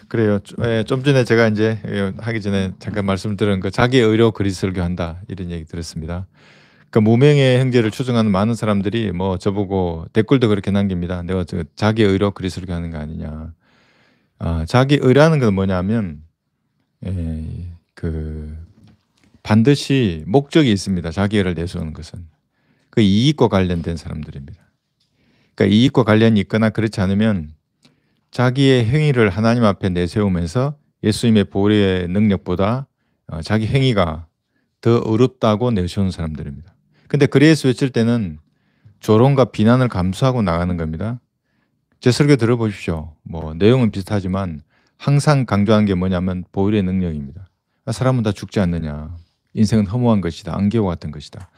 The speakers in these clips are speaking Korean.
그래요. 좀 전에 제가 이제 하기 전에 잠깐 말씀드린 그 자기 의로 그리스도 설교한다 이런 얘기 들었습니다. 그 무명의 형제를 추종하는 많은 사람들이 뭐 저보고 댓글도 그렇게 남깁니다. 내가 저 자기 의로 그리스도 설교하는 거 아니냐. 자기 의라는 건 뭐냐면 그 반드시 목적이 있습니다. 자기 의를 내세우는 것은 그 이익과 관련된 사람들입니다. 그러니까 이익과 관련이 있거나 그렇지 않으면 자기의 행위를 하나님 앞에 내세우면서 예수님의 보혈의 능력보다 자기 행위가 더 어렵다고 내세우는 사람들입니다. 근데 그리에서 외칠 때는 조롱과 비난을 감수하고 나가는 겁니다. 제 설교 들어보십시오. 뭐 내용은 비슷하지만 항상 강조하는 게 뭐냐면 보혈의 능력입니다. 사람은 다 죽지 않느냐. 인생은 허무한 것이다. 안개와 같은 것이다.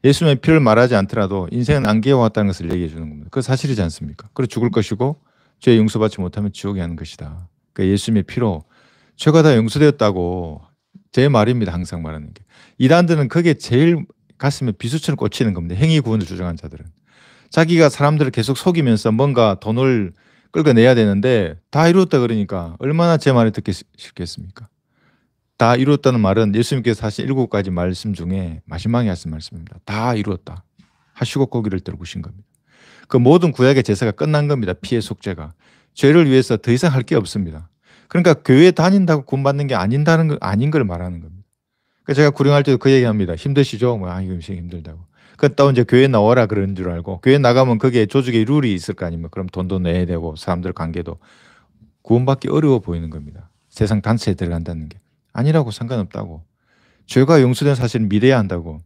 예수님의 피를 말하지 않더라도 인생은 안개와 같다는 것을 얘기해 주는 겁니다. 그 사실이지 않습니까? 그리고 죽을 것이고 죄 용서받지 못하면 지옥에 가는 것이다. 그러니까 예수님의 피로 죄가 다 용서되었다고 제 말입니다. 항상 말하는 게. 이단들은 그게 제일 가슴에 비수처럼 꽂히는 겁니다. 행위 구원을 주장한 자들은. 자기가 사람들을 계속 속이면서 뭔가 돈을 끌어내야 되는데 다 이루었다 그러니까 얼마나 제 말을 듣기 싫겠습니까? 다 이루었다는 말은 예수님께서 하신 7가지 말씀 중에 마지막에 하신 말씀입니다. 다 이루었다. 하시고 고기를 들고신 겁니다. 그 모든 구약의 제사가 끝난 겁니다. 피의 속죄가. 죄를 위해서 더 이상 할 게 없습니다. 그러니까 교회 다닌다고 구원받는 게 아닌 걸 말하는 겁니다. 그러니까 제가 구령할 때도 그 얘기합니다. 힘드시죠? 뭐, 이거 힘들다고. 그랬다 이제 교회 나와라 그런 줄 알고 교회 나가면 거기에 조직의 룰이 있을 거 아닙니까? 그럼 돈도 내야 되고 사람들 관계도 구원받기 어려워 보이는 겁니다. 세상 단체에 들어간다는 게. 아니라고 상관없다고. 죄가 용서된 사실은 믿어야 한다고.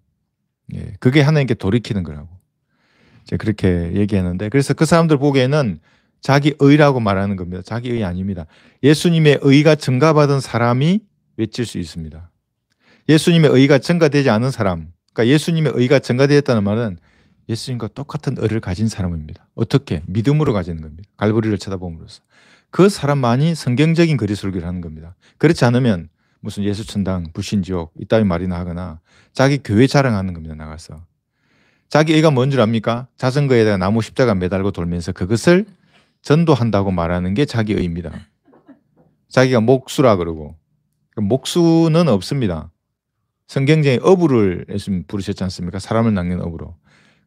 예, 그게 하나님께 돌이키는 거라고. 제가 그렇게 얘기하는데 그래서 그 사람들 보기에는 자기 의라고 말하는 겁니다. 자기 의 아닙니다. 예수님의 의가 증가받은 사람이 외칠 수 있습니다. 예수님의 의가 증가되지 않은 사람, 그러니까 예수님의 의가 증가되었다는 말은 예수님과 똑같은 의를 가진 사람입니다. 어떻게? 믿음으로 가지는 겁니다. 갈보리를 쳐다봄으로써. 그 사람만이 성경적인 그리스도를 하는 겁니다. 그렇지 않으면 무슨 예수천당, 불신지옥 이따위 말이나 하거나 자기 교회 자랑하는 겁니다. 나가서. 자기 의가 뭔 줄 압니까? 자전거에다가 나무 십자가 매달고 돌면서 그것을 전도한다고 말하는 게 자기 의입니다. 자기가 목수라 그러고. 목수는 없습니다. 성경적인 어부를 예수님 부르셨지 않습니까? 사람을 낚는 어부로.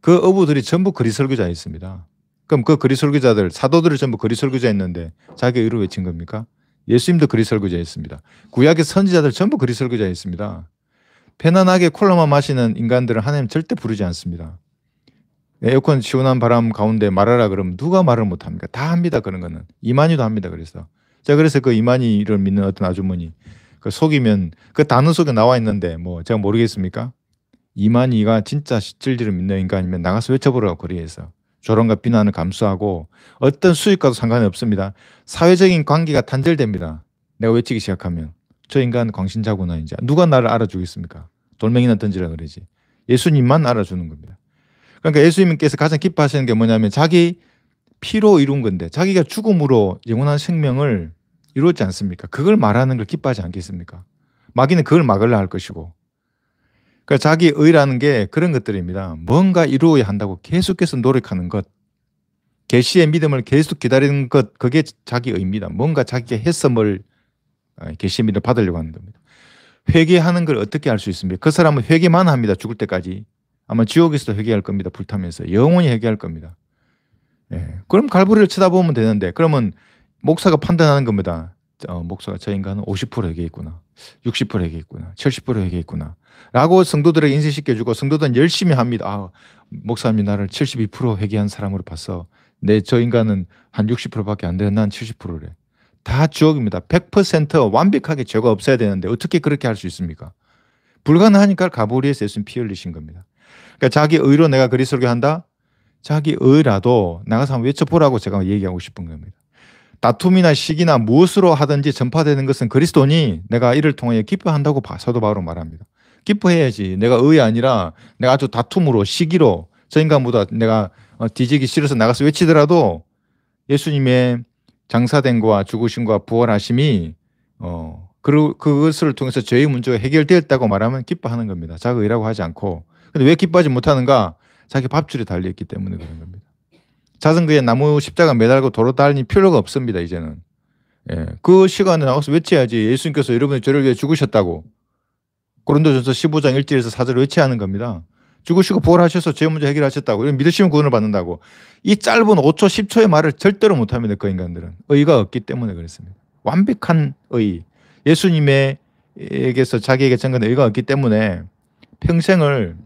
그 어부들이 전부 그리스도자였습니다. 그럼 그 그리스도자들, 사도들을 전부 그리스도자였는데 자기 의로 외친 겁니까? 예수님도 그리스도자였습니다. 구약의 선지자들 전부 그리스도자였습니다. 편안하게 콜라만 마시는 인간들은 하나님 절대 부르지 않습니다. 에어컨 시원한 바람 가운데 말하라 그러면 누가 말을 못합니까? 다 합니다. 그런 거는. 이만희도 합니다. 그래서 그 이만희를 믿는 어떤 아주머니 그 속이면 그 단어 속에 나와 있는데 뭐 제가 모르겠습니까? 이만희가 진짜 진리를 믿는 인간이면 나가서 외쳐보라고 거리에서. 조롱과 비난을 감수하고 어떤 수익과도 상관이 없습니다. 사회적인 관계가 단절됩니다. 내가 외치기 시작하면. 저 인간 광신자구나 이제. 누가 나를 알아주겠습니까? 돌멩이나 던지라 그러지. 예수님만 알아주는 겁니다. 그러니까 예수님께서 가장 기뻐하시는 게 뭐냐면 자기 피로 이룬 건데 자기가 죽음으로 영원한 생명을 이루었지 않습니까? 그걸 말하는 걸 기뻐하지 않겠습니까? 마귀는 그걸 막으려 할 것이고. 그러니까 자기 의라는 게 그런 것들입니다. 뭔가 이루어야 한다고 계속해서 노력하는 것. 계시의 믿음을 계속 기다리는 것. 그게 자기 의입니다. 뭔가 자기가 했음을 계시의 믿음을 받으려고 하는 겁니다. 회개하는 걸 어떻게 할 수 있습니까? 그 사람은 회개만 합니다. 죽을 때까지. 아마 지옥에서도 회개할 겁니다. 불타면서. 영원히 회개할 겁니다. 예. 그럼 갈보리를 쳐다보면 되는데 그러면 목사가 판단하는 겁니다. 목사가 저 인간은 50% 회개했구나. 60% 회개했구나. 70% 회개했구나. 라고 성도들에게 인식시켜주고 성도들은 열심히 합니다. 목사님이 나를 72% 회개한 사람으로 봤어. 저 인간은 한 60%밖에 안 돼. 난 70%래. 다 주옥입니다. 100% 완벽하게 죄가 없어야 되는데 어떻게 그렇게 할 수 있습니까? 불가능하니까 갈보리에서 예수님 피 흘리신 겁니다. 그러니까 자기 의로 내가 그리스도를 한다? 자기 의라도 나가서 한번 외쳐보라고 제가 얘기하고 싶은 겁니다. 다툼이나 시기나 무엇으로 하든지 전파되는 것은 그리스도니 내가 이를 통하여 기뻐한다고 사도 바울은 말합니다. 기뻐해야지. 내가 의이 아니라 내가 아주 다툼으로 시기로 저 인간보다 내가 뒤지기 싫어서 나가서 외치더라도 예수님의 장사된 거와 죽으심과 부활하심이 그것을 통해서 죄의 문제가 해결되었다고 말하면 기뻐하는 겁니다. 자기 의라고 하지 않고. 근데 왜 기뻐하지 못하는가? 자기 밥줄에 달려있기 때문에 그런 겁니다. 자전거에 나무 십자가 매달고 도로 달릴 필요가 없습니다. 이제는. 예, 그 시간에 나가서 외쳐야지. 예수님께서 여러분의 죄를 위해 죽으셨다고. 고린도전서 15장 1절에서 4절을 외쳐야 하는 겁니다. 죽으시고 부활하셔서 죄 문제 해결하셨다고. 이런 믿으시면 구원을 받는다고. 이 짧은 5초 10초의 말을 절대로 못합니다. 그 인간들은. 의가 없기 때문에 그렇습니다. 완벽한 의. 예수님에게서 자기에게 전가된 의가 없기 때문에 평생을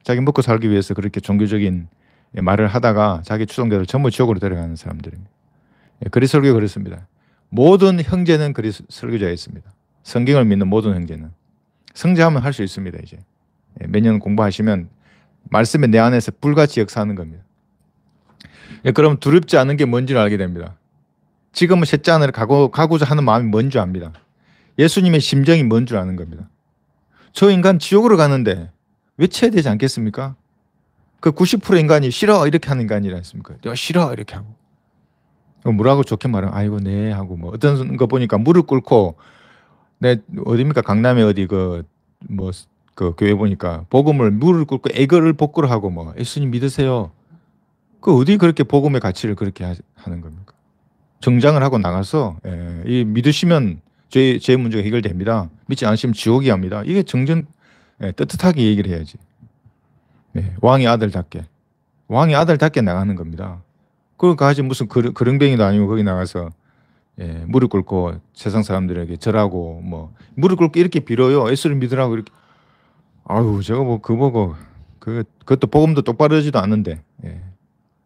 자기 먹고 살기 위해서 그렇게 종교적인 말을 하다가 자기 추종자를 전부 지옥으로 데려가는 사람들입니다. 그리스도교 그렇습니다. 모든 형제는 설교자였습니다. 성경을 믿는 모든 형제는. 성장하면 할 수 있습니다. 이제 몇 년 공부하시면 말씀이 내 안에서 불같이 역사하는 겁니다. 그럼 두렵지 않은 게 뭔지를 알게 됩니다. 지금은 셋째 하늘에 가고자 하는 마음이 뭔 줄 압니다. 예수님의 심정이 뭔 줄 아는 겁니다. 저 인간 지옥으로 가는데 외쳐야 되지 않겠습니까? 그 90% 인간이 싫어 이렇게 하는 인간이라 했습니까? 내가 싫어 이렇게 하고 뭐라고 좋게 말하면 아이고 네 하고 뭐 어떤 거 보니까 무릎 꿇고 내 어디입니까? 강남에 어디 그 교회 보니까 복음을 무릎 꿇고 애걸을 복구를 하고 뭐 예수님 믿으세요. 그 어디 그렇게 복음의 가치를 그렇게 하는 겁니까? 정장을 하고 나가서 이 믿으시면 죄 문제가 해결됩니다. 믿지 않으시면 지옥이 합니다. 이게 떳떳하게 얘기를 해야지. 왕의 아들답게 나가는 겁니다. 그러니까 아직 무슨 그릉뱅이도 아니고 거기 나가서 무릎 꿇고 세상 사람들에게 절하고 뭐 무릎 꿇고 이렇게 빌어요. 예수를 믿으라고 이렇게. 아유 제가 뭐 보고 그것도 복음도 똑바로 하지도 않는데.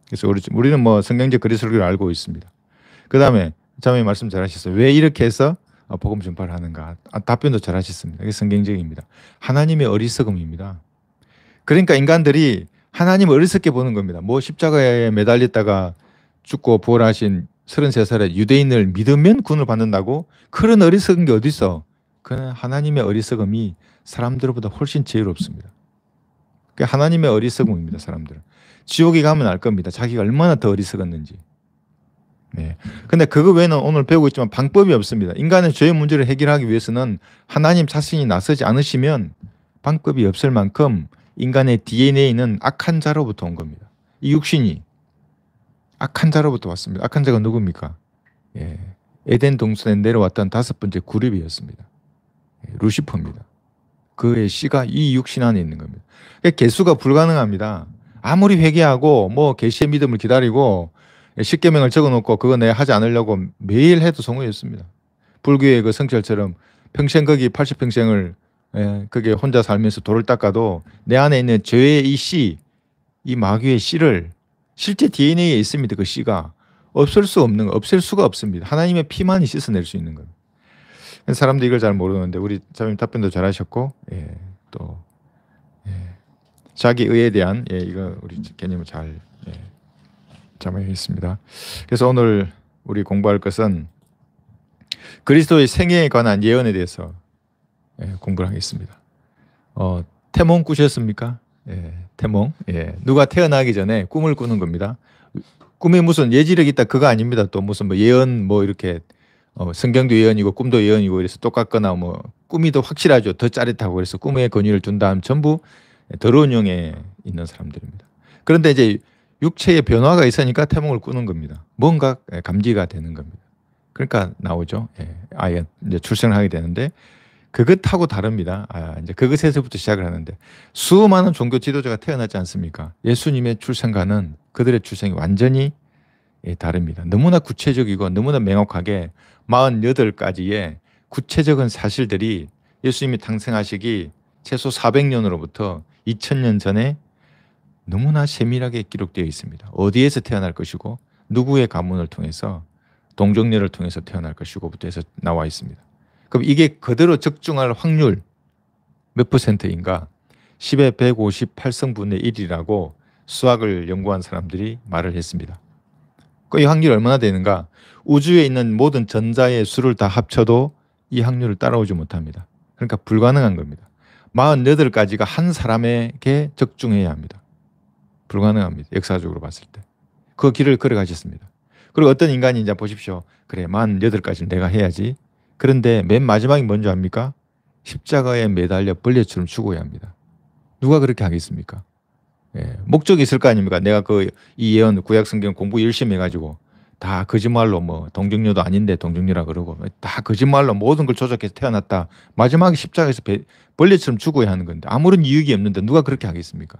그래서 우리는 뭐 성경적 그리스도를 알고 있습니다. 그 다음에 자매님 말씀 잘하셨어요. 왜 이렇게 해서 복음 전파를 하는가? 답변도 잘하셨습니다. 이게 성경적입니다. 하나님의 어리석음입니다. 그러니까 인간들이 하나님을 어리석게 보는 겁니다. 뭐 십자가에 매달렸다가 죽고 부활하신 33살의 유대인을 믿으면 구원을 받는다고? 그런 어리석은 게 어디 있어? 그는 하나님의 어리석음이 사람들보다 훨씬 지혜롭습니다. 그게 하나님의 어리석음입니다. 사람들은. 지옥에 가면 알 겁니다. 자기가 얼마나 더 어리석었는지. 근데 그거 외에는 오늘 배우고 있지만 방법이 없습니다. 인간의 죄의 문제를 해결하기 위해서는 하나님 자신이 나서지 않으시면 방법이 없을 만큼 인간의 DNA는 악한 자로부터 온 겁니다. 이 육신이 악한 자로부터 왔습니다. 악한 자가 누굽니까? 에덴 동산에 내려왔던 5번째 그룹이었습니다. 루시퍼입니다. 그의 씨가 이 육신 안에 있는 겁니다. 개수가 불가능합니다. 아무리 회개하고 뭐 계시의 믿음을 기다리고 십계명을 적어놓고 그거 내가 하지 않으려고 매일 해도 성공했습니다. 불교의 그 성철처럼 평생 거기 80평생을 그게 혼자 살면서 돌을 닦아도 내 안에 있는 죄의 이 씨, 이 마귀의 씨를 실제 DNA에 있습니다. 그 씨가 없앨 수가 없습니다. 하나님의 피만이 씻어낼 수 있는 겁니다. 사람들이 이걸 잘 모르는데 우리 자매님 답변도 잘하셨고 또 자기 의에 대한 이거 우리 개념을 잘 잡아야겠습니다. 그래서 오늘 우리 공부할 것은 그리스도의 생애에 관한 예언에 대해서 공부를 하겠습니다. 태몽 꾸셨습니까? 태몽. 누가 태어나기 전에 꿈을 꾸는 겁니다. 꿈에 무슨 예지력이 있다 그거 아닙니다. 또 무슨 뭐 예언 뭐 이렇게 성경도 예언이고 꿈도 예언이고 이래서 똑같거나 뭐 꿈이 더 확실하죠. 더 짜릿하고 그래서 꿈에 권위를 둔 다음 전부 더러운 영에 있는 사람들입니다. 그런데 이제 육체의 변화가 있으니까 태몽을 꾸는 겁니다. 뭔가 감지가 되는 겁니다. 그러니까 나오죠. 아예 이제 출생을 하게 되는데 그것하고 다릅니다. 이제 그것에서부터 시작을 하는데 수많은 종교 지도자가 태어나지 않습니까? 예수님의 출생과는 그들의 출생이 완전히 다릅니다. 너무나 구체적이고 너무나 명확하게 48가지의 구체적인 사실들이 예수님이 탄생하시기 최소 400년으로부터 2000년 전에 너무나 세밀하게 기록되어 있습니다. 어디에서 태어날 것이고 누구의 가문을 통해서 동정녀를 통해서 태어날 것이고부터 해서 나와 있습니다. 그럼 이게 그대로 적중할 확률 몇 %인가? 10의 158승분의 1이라고 수학을 연구한 사람들이 말을 했습니다. 이 확률이 얼마나 되는가? 우주에 있는 모든 전자의 수를 다 합쳐도 이 확률을 따라오지 못합니다. 그러니까 불가능한 겁니다. 48가지가 한 사람에게 적중해야 합니다. 불가능합니다. 역사적으로 봤을 때. 그 길을 걸어 가셨습니다. 그리고 어떤 인간이 이제 보십시오. 그래 48가지는 내가 해야지. 그런데 맨 마지막이 뭔지 압니까? 십자가에 매달려 벌레처럼 죽어야 합니다. 누가 그렇게 하겠습니까? 목적이 있을 거 아닙니까? 내가 이 예언 구약 성경 공부 열심히 해가지고 다 거짓말로 뭐 동정녀도 아닌데 동정녀라 그러고 다 거짓말로 모든 걸 조작해서 태어났다. 마지막에 십자가에서 벌레처럼 죽어야 하는 건데 아무런 이익이 없는데 누가 그렇게 하겠습니까?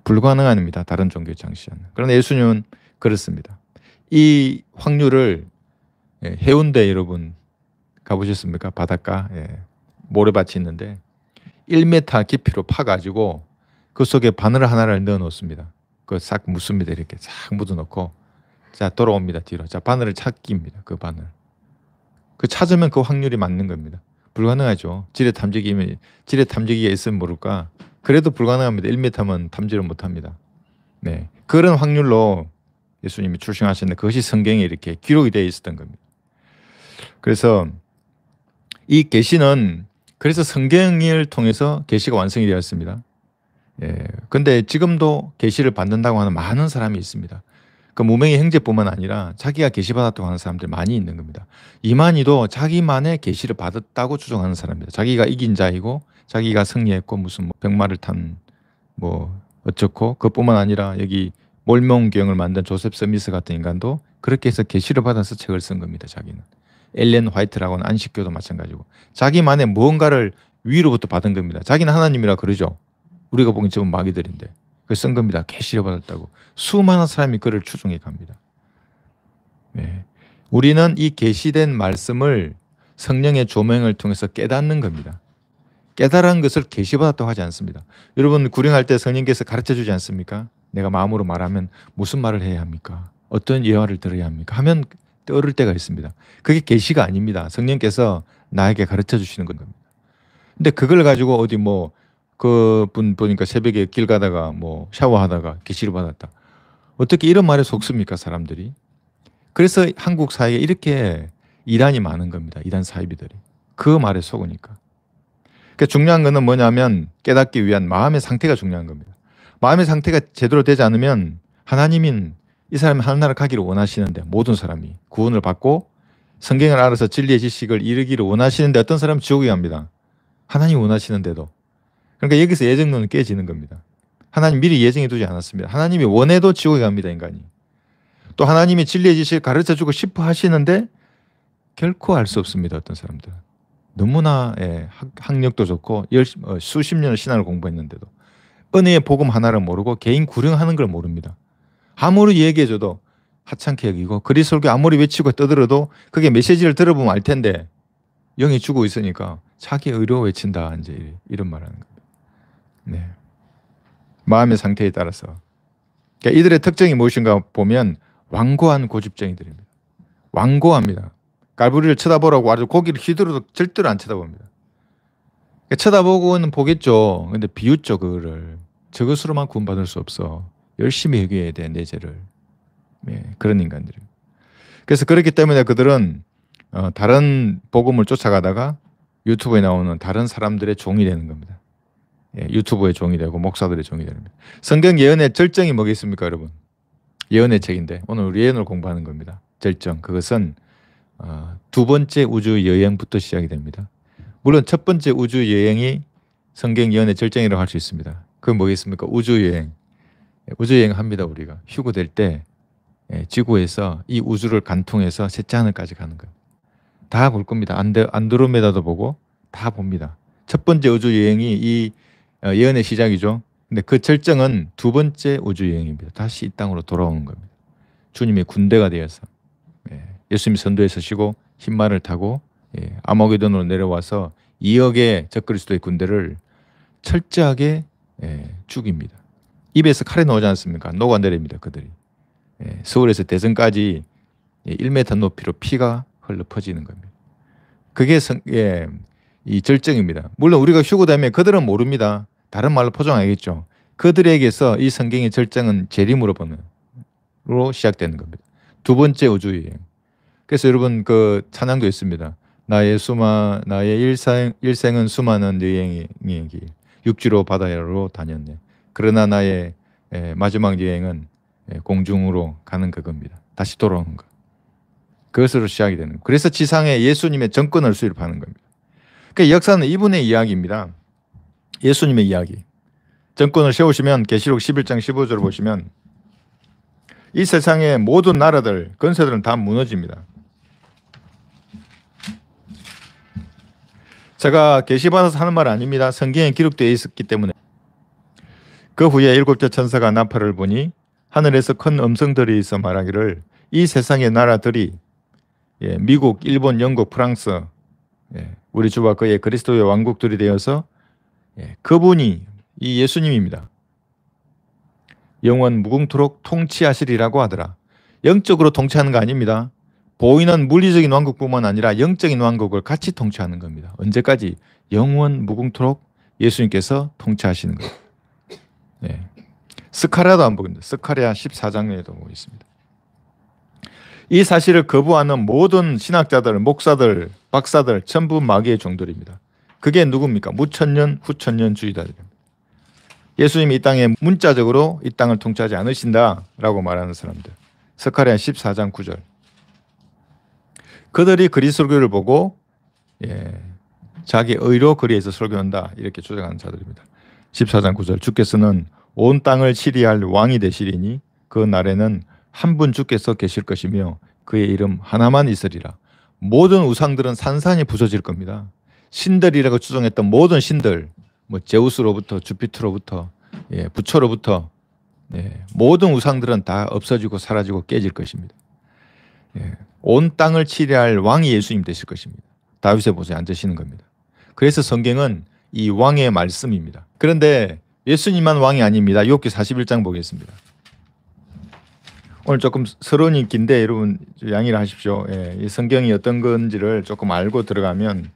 불가능합니다. 다른 종교의 장시하는. 그러나 예수님은 그렇습니다. 이 확률을 해운대 여러분 가보셨습니까? 바닷가 모래밭이 있는데 1m 깊이로 파가지고 그 속에 바늘 하나를 넣어 놓습니다. 그거 싹 묻습니다. 이렇게 싹 묻어 놓고 자 돌아옵니다. 뒤로. 자 바늘을 찾기입니다. 그 바늘. 그 찾으면 그 확률이 맞는 겁니다. 불가능하죠. 지뢰 탐지기가 있으면 모를까. 그래도 불가능합니다. 1m면 탐지를 못합니다. 네, 그런 확률로 예수님이 출생하셨는데 그것이 성경에 이렇게 기록이 되어 있었던 겁니다. 그래서 이 계시는 그래서 성경을 통해서 계시가 완성이 되었습니다. 근데 지금도 계시를 받는다고 하는 많은 사람이 있습니다. 그 무명의 형제뿐만 아니라 자기가 계시 받았다고 하는 사람들이 많이 있는 겁니다. 이만희도 자기만의 계시를 받았다고 주장하는 사람입니다. 자기가 이긴 자이고 자기가 승리했고 무슨 뭐 백마를 탄 뭐 어쩌고 그뿐만 아니라 여기 몰몬경을 만든 조셉 스미스 같은 인간도 그렇게 해서 계시를 받아서 책을 쓴 겁니다. 자기는. 엘렌 화이트라고 하는 안식교도 마찬가지고 자기만의 무언가를 위로부터 받은 겁니다. 자기는 하나님이라 그러죠. 우리가 보기엔 지금 마귀들인데 그 쓴 겁니다. 계시를 받았다고. 수많은 사람이 그를 추종해 갑니다. 네. 우리는 이 계시된 말씀을 성령의 조명을 통해서 깨닫는 겁니다. 깨달은 것을 계시받았다고 하지 않습니다. 여러분 구령할 때 성령께서 가르쳐 주지 않습니까? 내가 마음으로 말하면 무슨 말을 해야 합니까? 어떤 예화를 들어야 합니까? 하면 떠오를 때가 있습니다. 그게 계시가 아닙니다. 성령께서 나에게 가르쳐 주시는 겁니다. 근데 그걸 가지고 어디 뭐 그 분 보니까 새벽에 길 가다가 뭐 샤워하다가 계시를 받았다. 어떻게 이런 말에 속습니까, 사람들이? 그래서 한국 사회에 이렇게 이단이 많은 겁니다. 이단 사이비들이. 그 말에 속으니까. 그러니까 중요한 거는 뭐냐면 깨닫기 위한 마음의 상태가 중요한 겁니다. 마음의 상태가 제대로 되지 않으면 하나님인 이 사람이 하늘나라 가기를 원하시는데 모든 사람이 구원을 받고 성경을 알아서 진리의 지식을 이루기를 원하시는데 어떤 사람은 지옥에 갑니다. 하나님 원하시는데도. 그러니까 여기서 예정론은 깨지는 겁니다. 하나님 미리 예정해 두지 않았습니다. 하나님이 원해도 지옥에 갑니다. 인간이. 또 하나님이 진리의 지식을 가르쳐주고 싶어 하시는데 결코 알 수 없습니다. 어떤 사람들은. 너무나 학력도 좋고 수십 년을 신앙을 공부했는데도 은혜의 복음 하나를 모르고 개인 구령하는 걸 모릅니다. 아무리 얘기해줘도 하찮게 여기고 그리스도교 아무리 외치고 떠들어도 그게 메시지를 들어보면 알 텐데 영이 죽어 있으니까 자기 의로 외친다 이제 이런 말하는 겁니다. 네. 마음의 상태에 따라서 그러니까 이들의 특징이 무엇인가 보면 완고한 고집쟁이들입니다. 완고합니다. 갈부리를 쳐다보라고 아주 고기를 휘두르도 절대로 안 쳐다봅니다. 그러니까 쳐다보고는 보겠죠. 근데 비웃죠 그거를. 저것으로만 구원받을 수 없어. 열심히 회개해야 돼 내 죄를. 네, 그런 인간들입니다. 그래서 그렇기 때문에 그들은 다른 복음을 쫓아가다가 유튜브에 나오는 다른 사람들의 종이 되는 겁니다. 유튜브의 종이 되고 목사들의 종이 됩니다. 성경 예언의 절정이 뭐겠습니까 여러분? 예언의 책인데 오늘 우리 예언을 공부하는 겁니다. 절정. 그것은 두 번째 우주 여행부터 시작이 됩니다. 물론 첫 번째 우주 여행이 성경 예언의 절정이라고 할 수 있습니다. 그건 뭐겠습니까? 우주 여행. 우주 여행 합니다. 우리가 휴고 될 때 지구에서 이 우주를 관통해서 셋째 하늘까지 가는 거예요. 다 볼 겁니다. 안드로메다도 보고 다 봅니다. 첫 번째 우주 여행이 이 예언의 시작이죠. 근데 그 절정은 두 번째 우주 여행입니다. 다시 이 땅으로 돌아오는 겁니다. 주님의 군대가 되어서 예수님이 선두에 서시고 흰말을 타고 아마게돈으로 내려와서 2억의 적그리스도의 군대를 철저하게 죽입니다. 입에서 칼이 나오지 않습니까? 녹아내립니다. 그들이. 서울에서 대전까지 1m 높이로 피가 흘러 퍼지는 겁니다. 그게 이 절정입니다. 물론 우리가 휴고되면 그들은 모릅니다. 다른 말로 포장하겠죠. 그들에게서 이 성경의 절정은 재림으로 시작되는 겁니다. 두 번째 우주여행. 그래서 여러분 그 찬양도 있습니다. 나의 일생은 수많은 여행이 육지로 바다로 다녔네. 그러나 나의 마지막 여행은 공중으로 가는 그겁니다. 다시 돌아오는 것. 그것으로 시작이 되는 거예요. 그래서 지상에 예수님의 정권을 수립하는 겁니다. 그러니까 역사는 이분의 이야기입니다. 예수님의 이야기. 정권을 세우시면 계시록 11장 15절을 보시면 이 세상의 모든 나라들, 권세들은 다 무너집니다. 제가 계시받아서 하는 말 아닙니다. 성경에 기록되어 있었기 때문에. 그 후에 일곱째 천사가 나팔을 부니 하늘에서 큰 음성들이 있어 말하기를 이 세상의 나라들이 미국, 일본, 영국, 프랑스 우리 주와 그의 그리스도의 왕국들이 되어서 그분이 이 예수님입니다. 영원 무궁토록 통치하시리라고 하더라. 영적으로 통치하는 거 아닙니다. 보이는 물리적인 왕국뿐만 아니라 영적인 왕국을 같이 통치하는 겁니다. 언제까지? 영원 무궁토록 예수님께서 통치하시는 거예요. 스가랴도 안 보입니다. 스가랴 14장에도 보고 있습니다. 이 사실을 거부하는 모든 신학자들, 목사들, 박사들 전부 마귀의 종들입니다. 그게 누굽니까? 무천년, 후천년주의자들입니다. 예수님이 이 땅에 문자적으로 이 땅을 통치하지 않으신다라고 말하는 사람들. 스가랴 14장 9절. 그들이 그리스도 설교를 보고 자기 의로 거리에서 설교한다 이렇게 주장하는 자들입니다. 14장 9절. 주께서는 온 땅을 치리할 왕이 되시리니 그 날에는 한 분 주께서 계실 것이며 그의 이름 하나만 있으리라. 모든 우상들은 산산이 부서질 겁니다. 신들이라고 추정했던 모든 신들, 뭐 제우스로부터 주피터로부터 부처로부터 모든 우상들은 다 없어지고 사라지고 깨질 것입니다. 온 땅을 치리할 왕이 예수님 되실 것입니다. 다윗의 보좌에 앉으시는 겁니다. 그래서 성경은 이 왕의 말씀입니다. 그런데 예수님만 왕이 아닙니다. 욥기 41장 보겠습니다. 오늘 조금 서론이 긴데 여러분 양해를 하십시오. 이 성경이 어떤 건지를 조금 알고 들어가면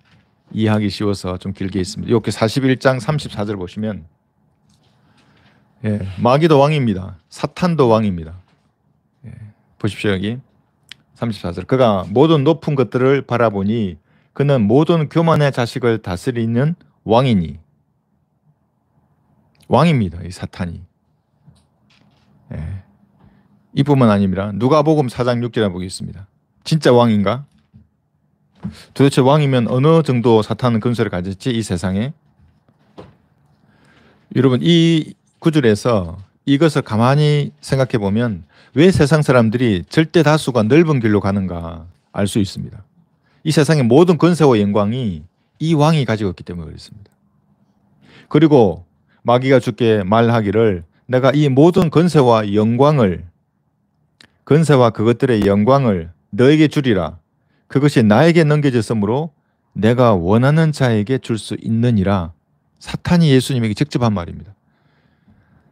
이해하기 쉬워서 좀 길게 있습니다. 욥기 41장 34절 보시면 마귀도 왕입니다. 사탄도 왕입니다. 보십시오. 여기 34절. 그가 모든 높은 것들을 바라보니 그는 모든 교만의 자식을 다스리는 왕이니. 왕입니다. 이 사탄이. 이뿐만 아니라 누가복음 4장 6절에 보겠습니다. 진짜 왕인가? 도대체 왕이면 어느 정도 사탄은 근세를 가졌지 이 세상에? 여러분 이 구절에서 이것을 가만히 생각해 보면 왜 세상 사람들이 절대 다수가 넓은 길로 가는가 알 수 있습니다. 이 세상의 모든 권세와 영광이 이 왕이 가지고 있기 때문에 그렇습니다. 그리고 마귀가 주께 말하기를 내가 이 모든 권세와 영광을 권세와 그것들의 영광을 너에게 주리라. 그것이 나에게 넘겨졌으므로 내가 원하는 자에게 줄 수 있느니라. 사탄이 예수님에게 직접 한 말입니다.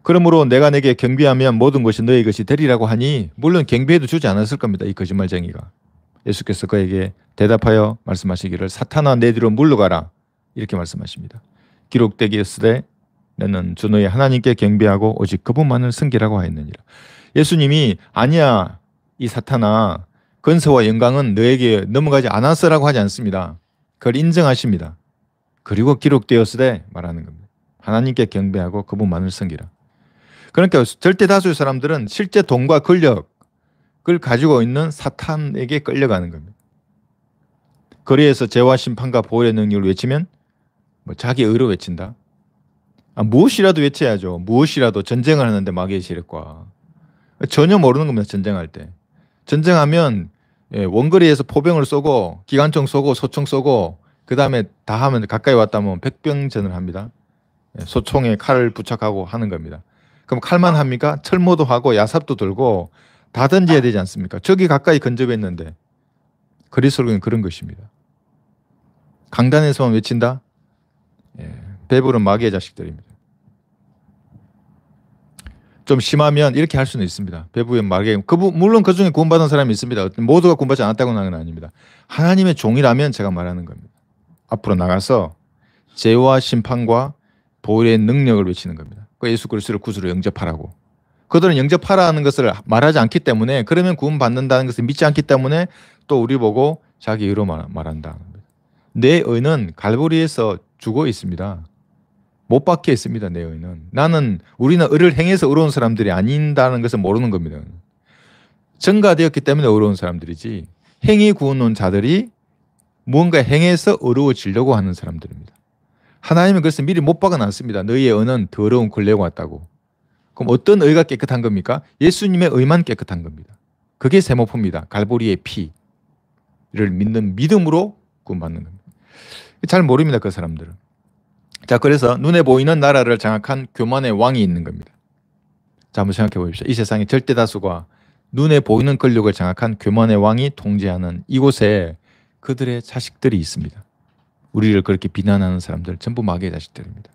그러므로 내가 내게 경배하면 모든 것이 너의 것이 되리라고 하니 물론 경배해도 주지 않았을 겁니다. 이 거짓말쟁이가. 예수께서 그에게 대답하여 말씀하시기를 사탄아 내 뒤로 물러가라 이렇게 말씀하십니다. 기록되기였으되 너는 주 너의 하나님께 경배하고 오직 그분만을 섬기라고 하였느니라. 예수님이 아니야 이 사탄아 권세와 영광은 너에게 넘어가지 않았으라고 하지 않습니다. 그걸 인정하십니다. 그리고 기록되었으되 말하는 겁니다. 하나님께 경배하고 그분만을 섬기라. 그러니까 절대 다수의 사람들은 실제 돈과 권력을 가지고 있는 사탄에게 끌려가는 겁니다. 거리에서 죄와 심판과 보혈의 능력을 외치면 뭐 자기 의로 외친다. 무엇이라도 외쳐야죠. 무엇이라도 전쟁을 하는데 마귀의 세력과 전혀 모르는 겁니다. 전쟁할 때. 전쟁하면 원거리에서 포병을 쏘고 기관총 쏘고 소총 쏘고 그 다음에 다 하면 가까이 왔다면 백병전을 합니다. 소총에 칼을 부착하고 하는 겁니다. 그럼 칼만 합니까? 철모도 하고 야삽도 들고 다 던져야 되지 않습니까? 저기 가까이 근접했는데 그리스도는 그런 것입니다. 강단에서만 외친다? 배부른 마귀의 자식들입니다. 좀 심하면 이렇게 할 수는 있습니다. 배부의 마귀. 물론 그 중에 구원받은 사람이 있습니다. 모두가 구원받지 않았다고 하는 건 아닙니다. 하나님의 종이라면 제가 말하는 겁니다. 앞으로 나가서 죄와 심판과 보혈의 능력을 외치는 겁니다. 그 예수 그리스도를 구주로 영접하라고. 그들은 영접하라는 것을 말하지 않기 때문에 그러면 구원받는다는 것을 믿지 않기 때문에 또 우리 보고 자기 의로 말한다. 내 의는 갈보리에서 죽어 있습니다. 못 박혀 있습니다. 내 의는. 우리는 의를 행해서 의로운 사람들이 아닌다는 것을 모르는 겁니다. 증가되었기 때문에 의로운 사람들이지 행위 구원론 자들이 무언가 행해서 의로워지려고 하는 사람들입니다. 하나님은 그래서 미리 못 박아놨습니다. 너희의 의는 더러운 걸레와 같다고. 그럼 어떤 의가 깨끗한 겁니까? 예수님의 의만 깨끗한 겁니다. 그게 세모포입니다. 갈보리의 피를 믿는 믿음으로 구원받는 겁니다. 잘 모릅니다, 그 사람들은. 자, 그래서 눈에 보이는 나라를 장악한 교만의 왕이 있는 겁니다. 자, 한번 생각해 보십시오. 이 세상의 절대 다수가 눈에 보이는 권력을 장악한 교만의 왕이 통제하는 이곳에 그들의 자식들이 있습니다. 우리를 그렇게 비난하는 사람들 전부 마귀의 자식들입니다.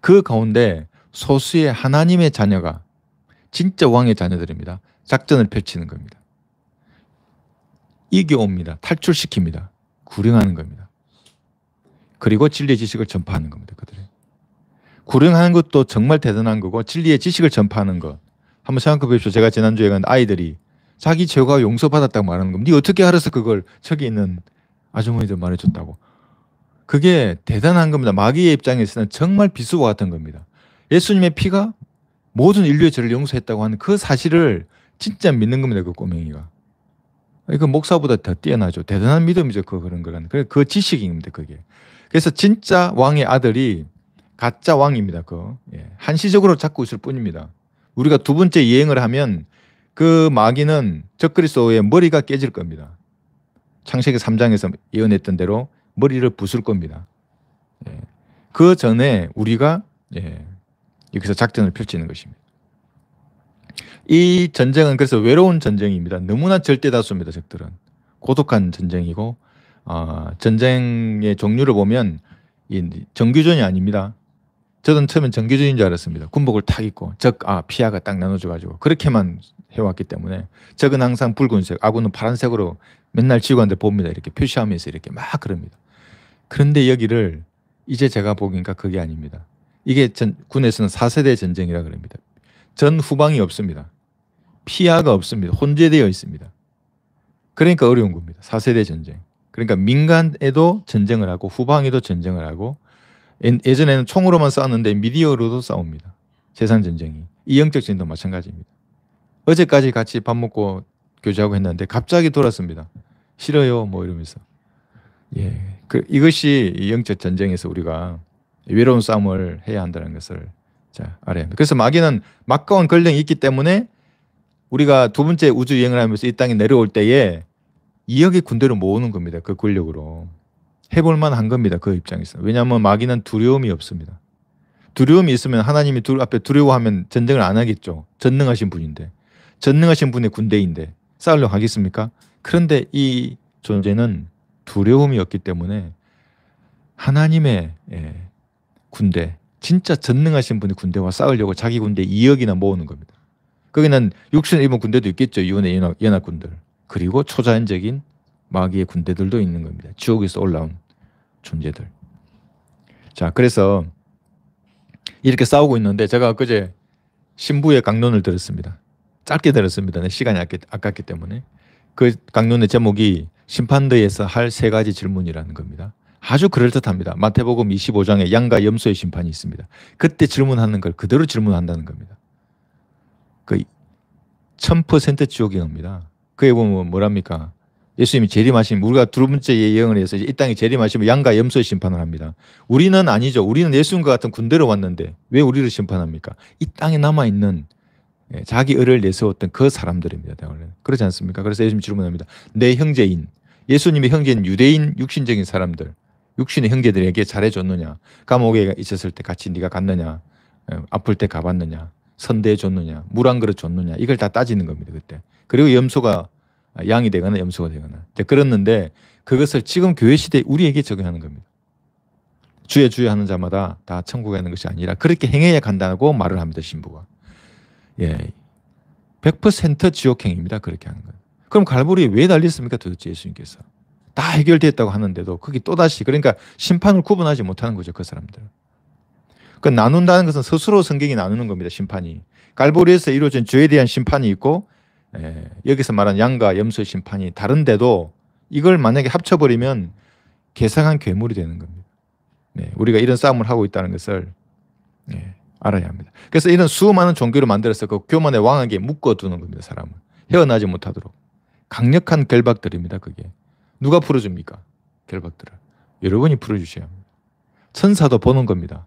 그 가운데 소수의 하나님의 자녀가 진짜 왕의 자녀들입니다. 작전을 펼치는 겁니다. 이겨옵니다. 탈출시킵니다. 구령하는 겁니다. 그리고 진리의 지식을 전파하는 겁니다. 그들이. 구령하는 것도 정말 대단한 거고 진리의 지식을 전파하는 것. 한번 생각해 보십시오. 제가 지난주에 간 아이들이 자기 죄가 용서받았다고 말하는 겁니다. 네 어떻게 알아서 그걸 저기 있는 아주머니들 말해줬다고. 그게 대단한 겁니다. 마귀의 입장에서는 정말 비수와 같은 겁니다. 예수님의 피가 모든 인류의 죄를 용서했다고 하는 그 사실을 진짜 믿는 겁니다. 그 꼬맹이가. 그 목사보다 더 뛰어나죠. 대단한 믿음이죠. 그런 거라는. 그 지식입니다. 그게. 그래서 진짜 왕의 아들이 가짜 왕입니다. 한시적으로 잡고 있을 뿐입니다. 우리가 두 번째 예행을 하면 그 마귀는 적그리스도의 머리가 깨질 겁니다. 창세기 3장에서 예언했던 대로 머리를 부술 겁니다. 그 전에 우리가 여기서 작전을 펼치는 것입니다. 이 전쟁은 그래서 외로운 전쟁입니다. 너무나 절대다수입니다. 적들은. 고독한 전쟁이고 전쟁의 종류를 보면 정규전이 아닙니다. 저는 처음엔 정규전인 줄 알았습니다. 군복을 탁 입고 피아가 딱 나눠져가지고 그렇게만 해왔기 때문에 적은 항상 붉은색, 아군은 파란색으로 맨날 지휘관들 봅니다. 이렇게 표시하면서 이렇게 막 그럽니다. 그런데 여기를 이제 제가 보니까 그게 아닙니다. 이게 군에서는 4세대 전쟁이라 그럽니다. 전 후방이 없습니다. 피아가 없습니다. 혼재되어 있습니다. 그러니까 어려운 겁니다. 4세대 전쟁. 그러니까 민간에도 전쟁을 하고 후방에도 전쟁을 하고 예전에는 총으로만 싸웠는데 미디어로도 싸웁니다. 세상 전쟁이. 이 영적 전쟁도 마찬가지입니다. 어제까지 같이 밥 먹고 교제하고 했는데 갑자기 돌았습니다. 싫어요 뭐 이러면서. 이것이 영적 전쟁에서 우리가 외로운 싸움을 해야 한다는 것을 알아야 합니다. 그래서 마귀는 막강한 권력이 있기 때문에 우리가 두 번째 우주 여행을 하면서 이 땅에 내려올 때에 2억의 군대를 모으는 겁니다. 그 권력으로. 해볼 만한 겁니다. 그 입장에서. 왜냐하면 마귀는 두려움이 없습니다. 두려움이 있으면 하나님이 앞에 두려워하면 전쟁을 안 하겠죠. 전능하신 분인데. 전능하신 분의 군대인데 싸우려고 하겠습니까? 그런데 이 존재는 두려움이 없기 때문에 하나님의 군대, 진짜 전능하신 분의 군대와 싸우려고 자기 군대 2억이나 모으는 겁니다. 거기는 육신을 입은 군대도 있겠죠. 이혼의 연합군들. 그리고 초자연적인 마귀의 군대들도 있는 겁니다. 지옥에서 올라온 존재들. 자, 그래서 이렇게 싸우고 있는데 제가 엊그제 신부의 강론을 들었습니다. 짧게 들었습니다. 내 시간이 아깝기 때문에. 그 강론의 제목이 심판대에서 할 3가지 질문이라는 겁니다. 아주 그럴듯합니다. 마태복음 25장에 양과 염소의 심판이 있습니다. 그때 질문하는 걸 그대로 질문한다는 겁니다. 1000% 지옥인 겁니다. 그에 보면 뭐랍니까? 예수님이 재림하시면 우리가 두 번째 예언을 해서 이 땅에 재림하시면 양과 염소의 심판을 합니다. 우리는 아니죠. 우리는 예수님과 같은 군대로 왔는데 왜 우리를 심판합니까? 이 땅에 남아있는 자기 의를 내세웠던 그 사람들입니다. 그렇지 않습니까? 그래서 예수님이 질문합니다. 내 형제인, 예수님의 형제인 유대인 육신적인 사람들, 육신의 형제들에게 잘해줬느냐? 감옥에 있었을 때 같이 네가 갔느냐? 아플 때 가봤느냐? 선대해 줬느냐? 물 한 그릇 줬느냐? 이걸 다 따지는 겁니다. 그때. 그리고 염소가 양이 되거나 염소가 되거나. 그랬는데 그것을 지금 교회 시대에 우리에게 적용하는 겁니다. 주의 하는 자마다 다 천국에 가는 것이 아니라 그렇게 행해야 간다고 말을 합니다. 신부가. 100% 지옥행입니다. 그렇게 하는 거예요. 그럼 갈보리에 왜 달렸습니까? 도대체 예수님께서. 다 해결됐다고 하는데도 거기 또다시 그러니까 심판을 구분하지 못하는 거죠. 그 사람들. 그 나눈다는 것은 스스로 성경이 나누는 겁니다. 심판이. 갈보리에서 이루어진 죄에 대한 심판이 있고 여기서 말한 양과 염소의 심판이 다른데도 이걸 만약에 합쳐버리면 개상한 괴물이 되는 겁니다. 우리가 이런 싸움을 하고 있다는 것을 알아야 합니다. 그래서 이런 수많은 종교를 만들어서 그 교만의 왕에게 묶어두는 겁니다. 사람을. 헤어나지 못하도록. 강력한 결박들입니다. 그게. 누가 풀어줍니까? 결박들을. 여러분이 풀어주셔야 합니다. 천사도 보는 겁니다.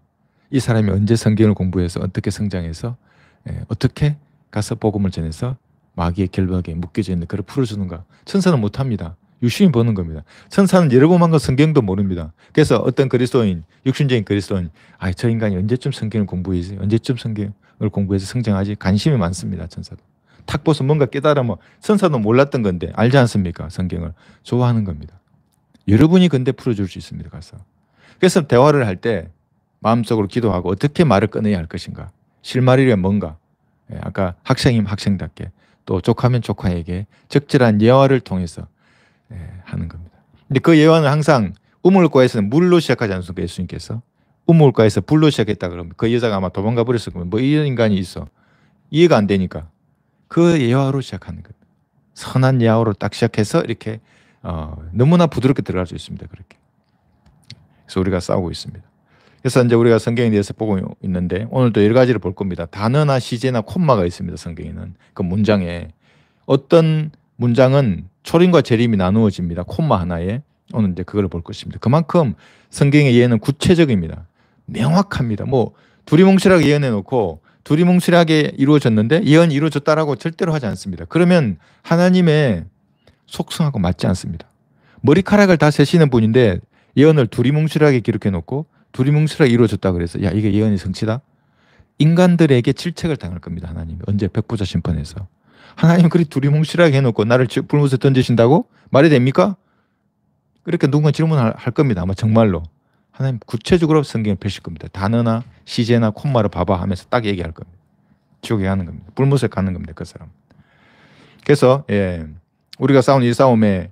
이 사람이 언제 성경을 공부해서 어떻게 성장해서 어떻게 가서 복음을 전해서 마귀의 결박에 묶여져 있는 그를 풀어주는가. 천사는 못합니다. 유심히 보는 겁니다. 천사는 여러 번 한 건 성경도 모릅니다. 그래서 어떤 그리스도인, 육신적인 그리스도인, 저 인간이 언제쯤 성경을 공부하지? 언제쯤 성경을 공부해서 성장하지? 관심이 많습니다. 천사도. 탁 보서 뭔가 깨달으면 천사도 몰랐던 건데 알지 않습니까? 성경을 좋아하는 겁니다. 여러분이 근데 풀어줄 수 있습니다. 가서. 그래서 대화를 할 때 마음속으로 기도하고 어떻게 말을 꺼내야 할 것인가. 실마리가 뭔가. 아까 학생이면 학생답게 또 조카면 조카에게 적절한 예화를 통해서 하는 겁니다. 근데 그 예화는 항상 우물가에서는 물로 시작하지 않습니까? 예수님께서 우물가에서 불로 시작했다 그러면 그 여자가 아마 도망가 버렸을 거면 뭐 이런 인간이 있어. 이해가 안 되니까 그 예화로 시작하는 겁니다. 선한 예화로 딱 시작해서 이렇게 너무나 부드럽게 들어갈 수 있습니다. 그렇게. 그래서 우리가 싸우고 있습니다. 그래서 이제 우리가 성경에 대해서 보고 있는데 오늘도 여러 가지를 볼 겁니다. 단어나 시제나 콤마가 있습니다. 성경에는 그 문장에 어떤 문장은 초림과 재림이 나누어집니다. 콤마 하나에 오늘 이제 그걸 볼 것입니다. 그만큼 성경의 예언은 구체적입니다. 명확합니다. 뭐 두리뭉실하게 예언해 놓고 두리뭉실하게 이루어졌는데 예언이 이루어졌다라고 절대로 하지 않습니다. 그러면 하나님의 속성하고 맞지 않습니다. 머리카락을 다 세시는 분인데 예언을 두리뭉실하게 기록해 놓고 두리뭉실하게 이루어졌다 그래서 야 이게 예언이 성취다? 인간들에게 질책을 당할 겁니다. 하나님이 언제 백보자 심판에서 하나님 그리 두리뭉실하게 해놓고 나를 불못에 던지신다고? 말이 됩니까? 그렇게 누군가 질문할 겁니다. 아마 정말로 하나님 구체적으로 성경에 펼칠 겁니다. 단어나 시제나 콤마를 봐봐 하면서 딱 얘기할 겁니다. 지옥에 가는 겁니다. 불못에 가는 겁니다. 그 사람. 그래서 우리가 싸우는 이 싸움에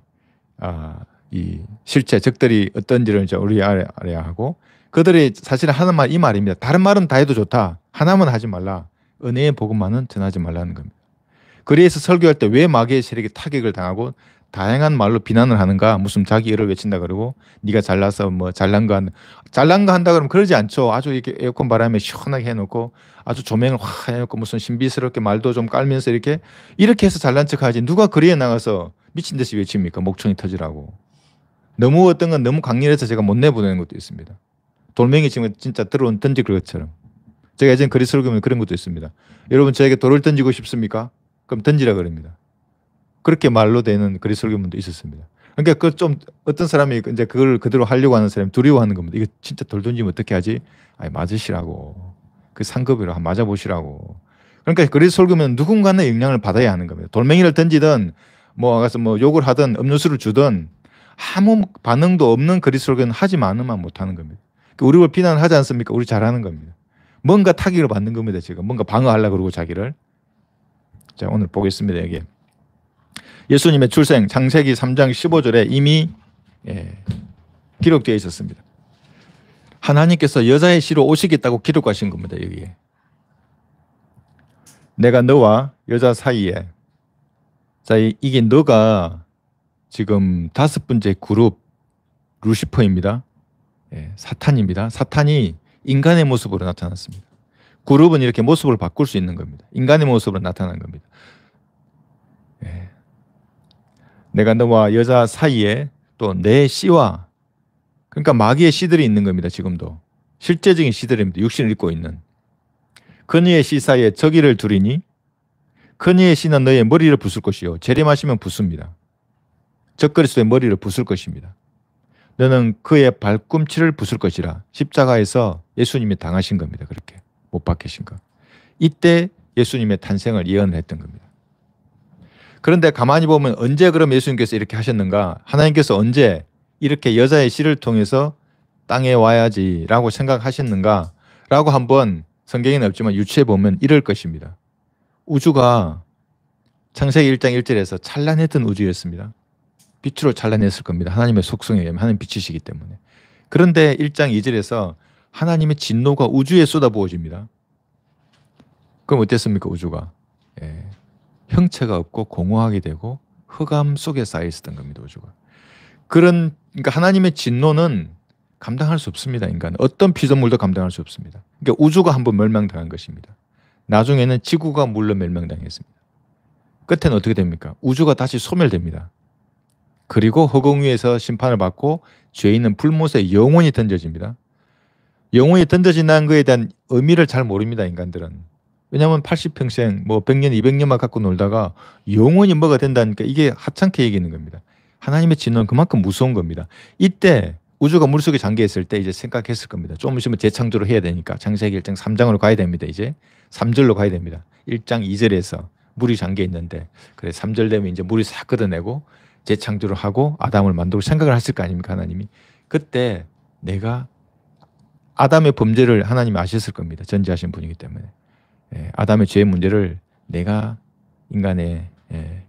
이 실제 적들이 어떤지를 이제 우리 알아야 하고 그들이 사실은 하는 말 이 말입니다. 다른 말은 다 해도 좋다. 하나만 하지 말라. 은혜의 복음만은 전하지 말라는 겁니다. 그래서 설교할 때 왜 마귀의 세력이 타격을 당하고 다양한 말로 비난을 하는가? 무슨 자기 의를 외친다 그러고 네가 잘나서 뭐 잘난 거 한다 그러면 그러지 않죠. 아주 이렇게 에어컨 바람에 시원하게 해놓고 아주 조명을 확 해놓고 무슨 신비스럽게 말도 좀 깔면서 이렇게 해서 잘난 척하지. 누가 거리에 나가서 미친 듯이 외칩니까? 목청이 터지라고. 너무 어떤 건 너무 강렬해서 제가 못 내보내는 것도 있습니다. 돌멩이 지금 진짜 던질 것처럼. 제가 예전에 거리 설교면 그런 것도 있습니다. 여러분 저에게 돌을 던지고 싶습니까? 그럼 던지라 그럽니다. 그렇게 말로 되는 거리 설교문도 있었습니다. 그러니까 그 좀 어떤 사람이 이제 그걸 그대로 하려고 하는 사람이 두려워하는 겁니다. 이거 진짜 돌 던지면 어떻게 하지? 맞으시라고. 그 상급이로 한번 맞아보시라고. 그러니까 거리 설교면 누군가는 영향을 받아야 하는 겁니다. 돌멩이를 던지든 뭐 가서 뭐 욕을 하든 음료수를 주든 아무 반응도 없는 거리 설교는 하지 않으면 못하는 겁니다. 우리를 비난하지 않습니까? 우리 잘하는 겁니다. 뭔가 타격을 받는 겁니다. 지금 뭔가 방어하려고 그러고 자기를. 자 오늘 보겠습니다. 여기 예수님의 출생 창세기 3장 15절에 이미 기록되어 있었습니다. 하나님께서 여자의 씨로 오시겠다고 기록하신 겁니다. 여기에 내가 너와 여자 사이에 자 이게 너가 지금 5번째 그룹 루시퍼입니다. 사탄입니다. 사탄이 인간의 모습으로 나타났습니다. 그룹은 이렇게 모습을 바꿀 수 있는 겁니다. 인간의 모습으로 나타난 겁니다. 내가 너와 여자 사이에 또 내 씨와 그러니까 마귀의 씨들이 있는 겁니다. 지금도 실제적인 씨들입니다. 육신을 입고 있는 그녀의 씨 사이에 저기를 두리니 그녀의 씨는 너의 머리를 부술 것이요 재림하시면 부숩니다. 적그리스도의 머리를 부술 것입니다. 너는 그의 발꿈치를 부술 것이라. 십자가에서 예수님이 당하신 겁니다. 그렇게 못 박히신 거. 이때 예수님의 탄생을 예언을 했던 겁니다. 그런데 가만히 보면 언제 그럼 예수님께서 이렇게 하셨는가? 하나님께서 언제 이렇게 여자의 씨를 통해서 땅에 와야지라고 생각하셨는가? 라고 한번 성경에는 없지만 유추해 보면 이럴 것입니다. 우주가 창세기 1장 1절에서 찬란했던 우주였습니다. 빛으로 찬란했을 겁니다. 하나님의 속성에 의하면 하나님 빛이시기 때문에. 그런데 1장 2절에서 하나님의 진노가 우주에 쏟아부어집니다. 그럼 어땠습니까? 우주가. 형체가 없고 공허하게 되고 흑암 속에 쌓여 있었던 겁니다. 우주가. 그러니까 하나님의 진노는 감당할 수 없습니다. 인간은. 어떤 피조물도 감당할 수 없습니다. 그러니까 우주가 한번 멸망당한 것입니다. 나중에는 지구가 물로 멸망당했습니다. 끝에는 어떻게 됩니까? 우주가 다시 소멸됩니다. 그리고 허공 위에서 심판을 받고 죄 있는 불못에 영원히 던져집니다. 영원히 던져진다는 것에 대한 의미를 잘 모릅니다. 인간들은. 왜냐하면 80평생 뭐 100년, 200년만 갖고 놀다가 영원히 뭐가 된다니까 이게 하찮게 얘기하는 겁니다. 하나님의 진노는 그만큼 무서운 겁니다. 이때 우주가 물속에 잠겨 있을 때 이제 생각했을 겁니다. 좀 있으면 재창조를 해야 되니까 창세기 1장 3장으로 가야 됩니다. 이제 3절로 가야 됩니다. 1장 2절에서 물이 잠겨 있는데 그래 3절 되면 이제 물이 싹 걷어내고 재창조를 하고 아담을 만들고 생각을 하실 거 아닙니까 하나님이. 그때 내가 아담의 범죄를 하나님이 아셨을 겁니다. 전지하신 분이기 때문에. 아담의 죄의 문제를 내가 인간의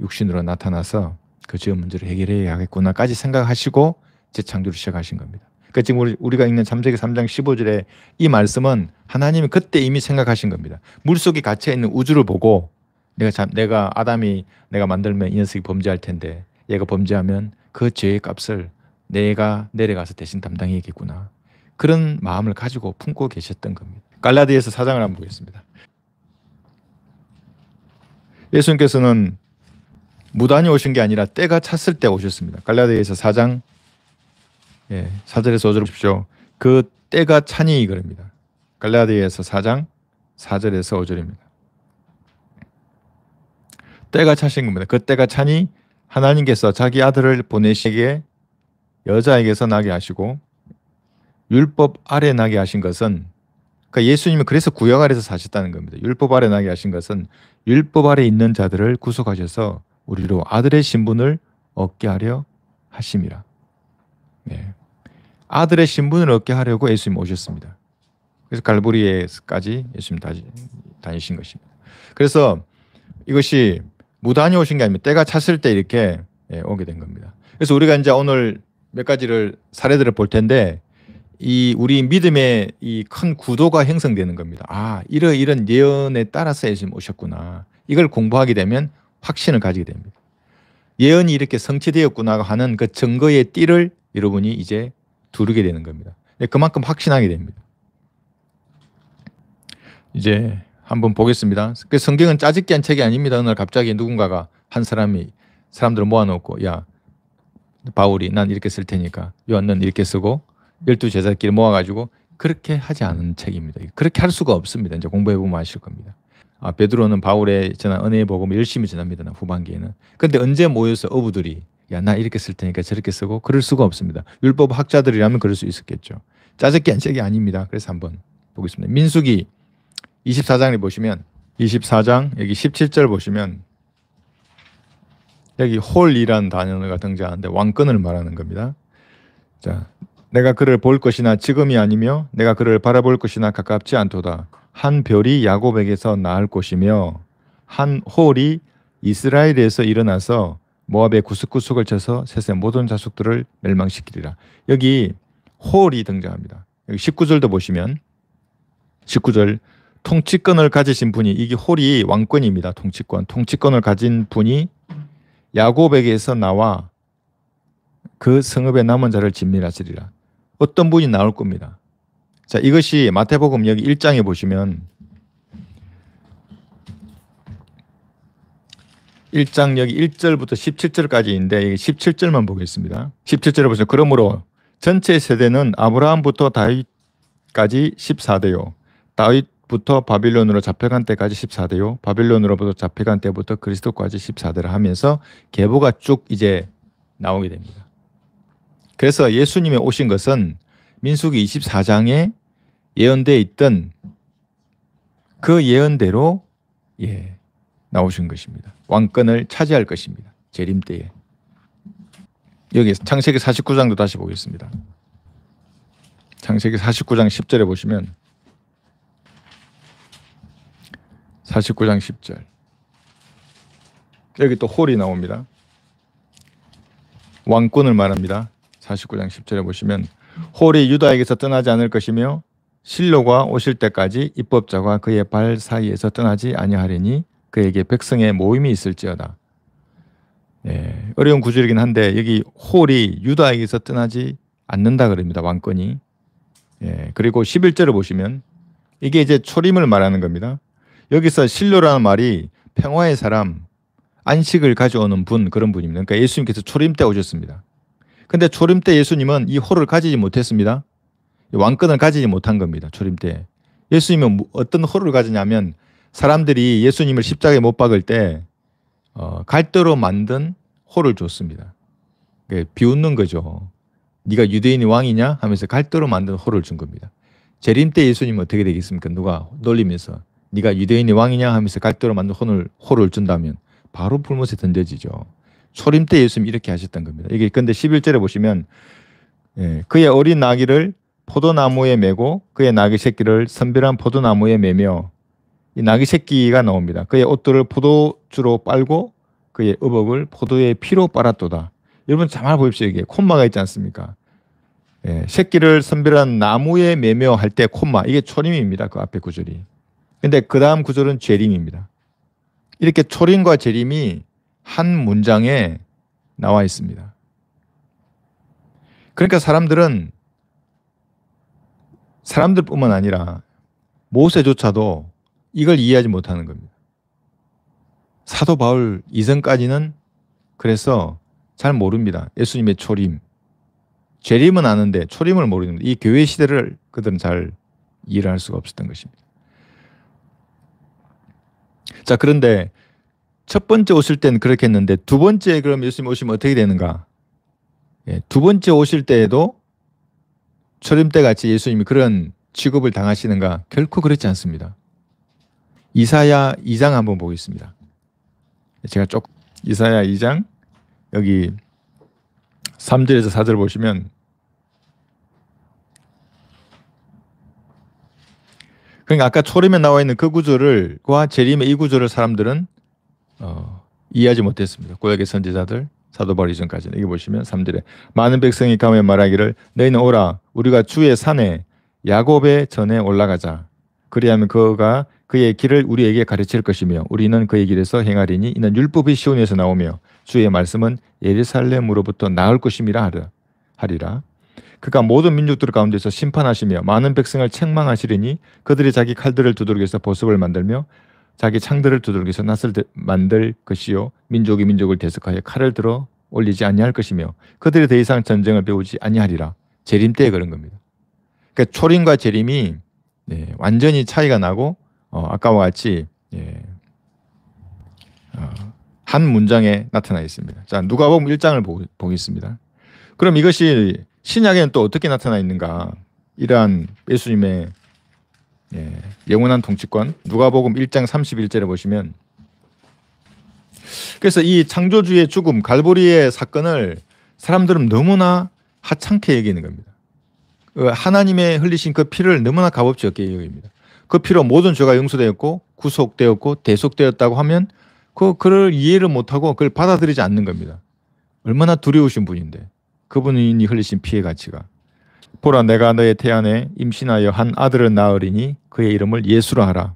육신으로 나타나서 그 죄의 문제를 해결해야겠구나까지 생각하시고 재창조를 시작하신 겁니다. 그러니까 지금 우리가 읽는 창세기 3장 15절에 이 말씀은 하나님이 그때 이미 생각하신 겁니다. 물속에 갇혀 있는 우주를 보고 내가 아담이 내가 만들면 이 녀석이 범죄할 텐데 얘가 범죄하면 그 죄의 값을 내가 내려가서 대신 담당해야겠구나. 그런 마음을 가지고 품고 계셨던 겁니다. 갈라디아서 4장을 한번 보겠습니다. 예수님께서는 무단히 오신 게 아니라 때가 찼을 때 오셨습니다. 갈라디아서 4장 4절에서 5절 보십시오. 그 때가 차니 그럽니다. 갈라디아서 4장 4절에서 5절입니다. 때가 차신 겁니다. 그 때가 차니 하나님께서 자기 아들을 보내시기에 여자에게서 나게 하시고 율법 아래 나게 하신 것은 그러니까 예수님은 그래서 구약 아래에서 사셨다는 겁니다. 율법 아래 나게 하신 것은 율법 아래 있는 자들을 구속하셔서 우리로 아들의 신분을 얻게 하려 하심이라. 아들의 신분을 얻게 하려고 예수님 오셨습니다. 그래서 갈보리에까지 예수님 다니신 것입니다. 그래서 이것이 무단히 오신 게 아니면 때가 찼을 때 이렇게 오게 된 겁니다. 그래서 우리가 이제 오늘 몇 가지를 사례들을 볼 텐데 이 우리 믿음의 이 큰 구도가 형성되는 겁니다. 아, 이런 예언에 따라서 예수님 오셨구나. 이걸 공부하게 되면 확신을 가지게 됩니다. 예언이 이렇게 성취되었구나 하는 그 증거의 띠를 여러분이 이제 두르게 되는 겁니다. 그만큼 확신하게 됩니다. 이제 한번 보겠습니다. 그 성경은 짜집기 한 책이 아닙니다. 어느 날 갑자기 누군가가 한 사람이 사람들을 모아놓고 야 바울이 난 이렇게 쓸 테니까 요한 넌 이렇게 쓰고 12제자끼리 모아가지고 그렇게 하지 않은 책입니다. 그렇게 할 수가 없습니다. 이제 공부해보면 아실 겁니다. 베드로는 바울의 전한 은혜의 복음을 열심히 전합니다. 후반기에는. 근데 언제 모여서 어부들이 야 나 이렇게 쓸 테니까 저렇게 쓰고 그럴 수가 없습니다. 율법 학자들이라면 그럴 수 있었겠죠. 짜집기 한 책이 아닙니다. 그래서 한번 보겠습니다. 민수기 24장을 보시면 24장 여기 17절 보시면 여기 홀이라는 단어가 등장하는데 왕권을 말하는 겁니다. 자, 내가 그를 볼 것이나 지금이 아니며 내가 그를 바라볼 것이나 가깝지 않도다. 한 별이 야곱에게서 나을 것이며 한 홀이 이스라엘에서 일어나서 모압의 구석구석을 쳐서 셋의 모든 자손들을 멸망시키리라. 여기 홀이 등장합니다. 여기 19절도 보시면 19절 통치권을 가지신 분이 이게 홀이 왕권입니다. 통치권을 가진 분이 야곱에게서 나와 그 성읍의 남은 자를 진멸하시리라. 어떤 분이 나올 겁니다. 자, 이것이 마태복음 여기 1장에 보시면 1장 여기 1절부터 17절까지인데 여기 17절만 보겠습니다. 17절에 보시면 그러므로 전체 세대는 아브라함부터 다윗까지 14대요. 다윗부터 바빌론으로 잡혀간 때까지 14대요. 바빌론으로부터 잡혀간 때부터 그리스도까지 14대를 하면서 계보가 쭉 이제 나오게 됩니다. 그래서 예수님이 오신 것은 민수기 24장에 예언되어 있던 그 예언대로 나오신 것입니다. 왕권을 차지할 것입니다. 재림 때에. 여기 창세기 49장도 다시 보겠습니다. 창세기 49장 10절에 보시면 49장 10절 여기 또 홀이 나옵니다. 왕권을 말합니다. 49장 10절에 보시면 홀이 유다에게서 떠나지 않을 것이며 실로가 오실 때까지 입법자가 그의 발 사이에서 떠나지 아니하리니 그에게 백성의 모임이 있을지어다. 어려운 구절이긴 한데 여기 홀이 유다에게서 떠나지 않는다 그럽니다. 왕권이. 그리고 11절을 보시면 이게 이제 초림을 말하는 겁니다. 여기서 실로라는 말이 평화의 사람, 안식을 가져오는 분, 그런 분입니다. 그러니까 예수님께서 초림 때 오셨습니다. 근데 초림 때 예수님은 이 홀을 가지지 못했습니다. 왕권을 가지지 못한 겁니다. 초림 때. 예수님은 어떤 홀을 가지냐면 사람들이 예수님을 십자가에 못 박을 때 갈대로 만든 호를 줬습니다. 비웃는 거죠. 네가 유대인이 왕이냐 하면서 갈대로 만든 호를 준 겁니다. 재림 때 예수님은 어떻게 되겠습니까? 누가 놀리면서 네가 유대인이 왕이냐 하면서 갈대로 만든 호를 준다면 바로 불못에 던져지죠. 초림 때 예수님이 이렇게 하셨던 겁니다. 이게 근데 11절에 보시면 그의 어린 나귀를 포도나무에 메고 그의 나귀 새끼를 선별한 포도나무에 메며 이 나귀 새끼가 나옵니다. 그의 옷들을 포도주로 빨고 그의 의복을 포도의 피로 빨았도다. 여러분 잘 보십시오. 이게 콤마가 있지 않습니까? 새끼를 선별한 나무에 메며 할 때 콤마 이게 초림입니다. 그 앞에 구절이. 근데 그 다음 구절은 재림입니다. 이렇게 초림과 재림이 한 문장에 나와 있습니다. 그러니까 사람들뿐만 아니라 모세조차도 이걸 이해하지 못하는 겁니다. 사도 바울 이전까지는 그래서 잘 모릅니다. 예수님의 초림. 재림은 아는데 초림을 모르는 이 교회 시대를 그들은 잘 이해를 할 수가 없었던 것입니다. 자, 그런데 첫 번째 오실 때는 그렇게 했는데 두 번째 그럼 예수님 오시면 어떻게 되는가? 두 번째 오실 때에도 초림 때 같이 예수님이 그런 취급을 당하시는가? 결코 그렇지 않습니다. 이사야 2장 한번 보겠습니다. 제가 이사야 2장 여기 3절에서 4절 보시면 그러니까 아까 초림에 나와 있는 그 구절과 재림의 이 구절을 사람들은 이해하지 못했습니다. 구약의 선지자들 사도 바울 이전까지는. 여기 보시면 3절에 많은 백성이 가며 말하기를 너희는 오라 우리가 주의 산에 야곱의 전에 올라가자. 그리하면 그가 그의 길을 우리에게 가르칠 것이며 우리는 그의 길에서 행하리니 이는 율법이 시온에서 나오며 주의 말씀은 예루살렘으로부터 나올 것임이라 하리라. 그가 모든 민족들 가운데서 심판하시며 많은 백성을 책망하시리니 그들이 자기 칼들을 두들겨서 보습을 만들며 자기 창들을 두들겨서 낫을 만들 것이요 민족이 민족을 대적하여 칼을 들어 올리지 아니할 것이며 그들이 더 이상 전쟁을 배우지 아니하리라. 재림 때에 그런 겁니다. 그러니까 초림과 재림이 완전히 차이가 나고 아까와 같이 한 문장에 나타나 있습니다. 자, 누가복음 1장을 보겠습니다. 그럼 이것이 신약에는 또 어떻게 나타나 있는가? 이러한 예수님의 영원한 통치권. 누가복음 1장 31절에 보시면 그래서 이 창조주의 죽음, 갈보리의 사건을 사람들은 너무나 하찮게 여기는 겁니다. 하나님의 흘리신 그 피를 너무나 값없이 여깁니다. 그 피로 모든 죄가 용서되었고 구속되었고 대속되었다고 하면 그를 이해를 못하고 그걸 받아들이지 않는 겁니다. 얼마나 두려우신 분인데 그분이 흘리신 피의 가치가. 보라 내가 너의 태안에 임신하여 한 아들을 낳으리니 그의 이름을 예수라 하라.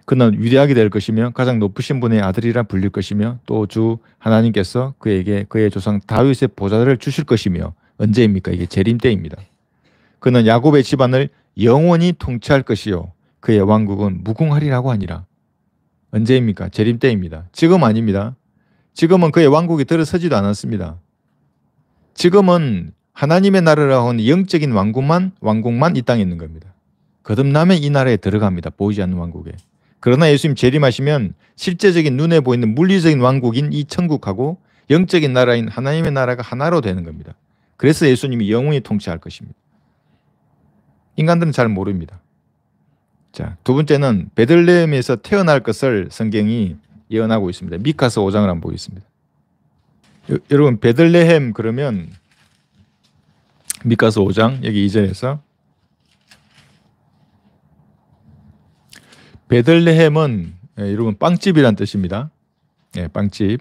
그는 위대하게 될 것이며 가장 높으신 분의 아들이라 불릴 것이며 또 주 하나님께서 그에게 그의 조상 다윗의 보좌를 주실 것이며 언제입니까? 이게 재림 때입니다. 그는 야곱의 집안을 영원히 통치할 것이요 그의 왕국은 무궁하리라고 하니라. 언제입니까? 재림 때입니다. 지금 아닙니다. 지금은 그의 왕국이 들어서지도 않았습니다. 지금은 하나님의 나라라고 하는 영적인 왕국만 이 땅에 있는 겁니다. 거듭나면 이 나라에 들어갑니다. 보이지 않는 왕국에. 그러나 예수님 재림하시면 실제적인 눈에 보이는 물리적인 왕국인 이 천국하고 영적인 나라인 하나님의 나라가 하나로 되는 겁니다. 그래서 예수님이 영원히 통치할 것입니다. 인간들은 잘 모릅니다. 자, 두 번째는 베들레헴에서 태어날 것을 성경이 예언하고 있습니다. 미카서 5장을 한번 보겠습니다. 여러분 베들레헴 그러면 미카서 5장 여기 2절에서 베들레헴은 여러분 빵집이란 뜻입니다. 빵집.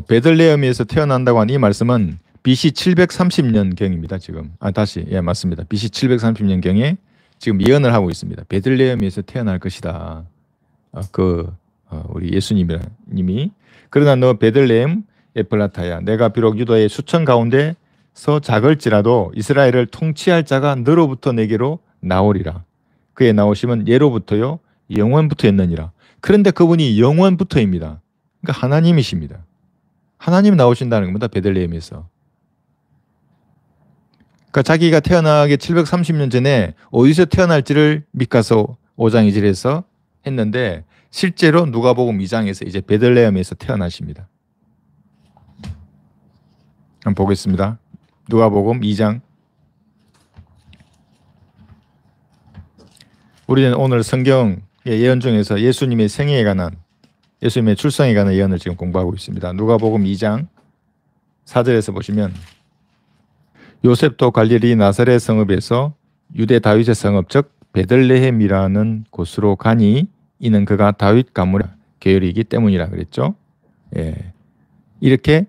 베들레헴에서 태어난다고 하는 이 말씀은 BC 730년경입니다. 지금 다시 맞습니다. BC 730년경에 지금 예언을 하고 있습니다. 베들레헴에서 태어날 것이다. 우리 예수님이 그러나 너 베들레헴 에플라타야 내가 비록 유다의 수천 가운데서 작을지라도 이스라엘을 통치할 자가 너로부터 내게로 나오리라. 그의 나오심은 예로부터요 영원부터였느니라. 그런데 그분이 영원부터입니다. 그러니까 하나님이십니다. 하나님 나오신다는 겁니다. 베들레헴에서. 그러니까 자기가 태어나기 730년 전에 어디서 태어날지를 미카서 5장 2절에서 했는데 실제로 누가복음 2장에서 이제 베들레헴에서 태어나십니다. 한번 보겠습니다. 누가복음 2장. 우리는 오늘 성경의 예언 중에서 예수님의 생애에 관한, 예수님의 출생에 관한 예언을 지금 공부하고 있습니다. 누가복음 2장 4절에서 보시면 요셉도 갈릴리 나사렛 성읍에서 유대 다윗의 성읍 즉 베들레헴이라는 곳으로 가니 이는 그가 다윗 가문의 계열이기 때문이라 그랬죠. 예. 이렇게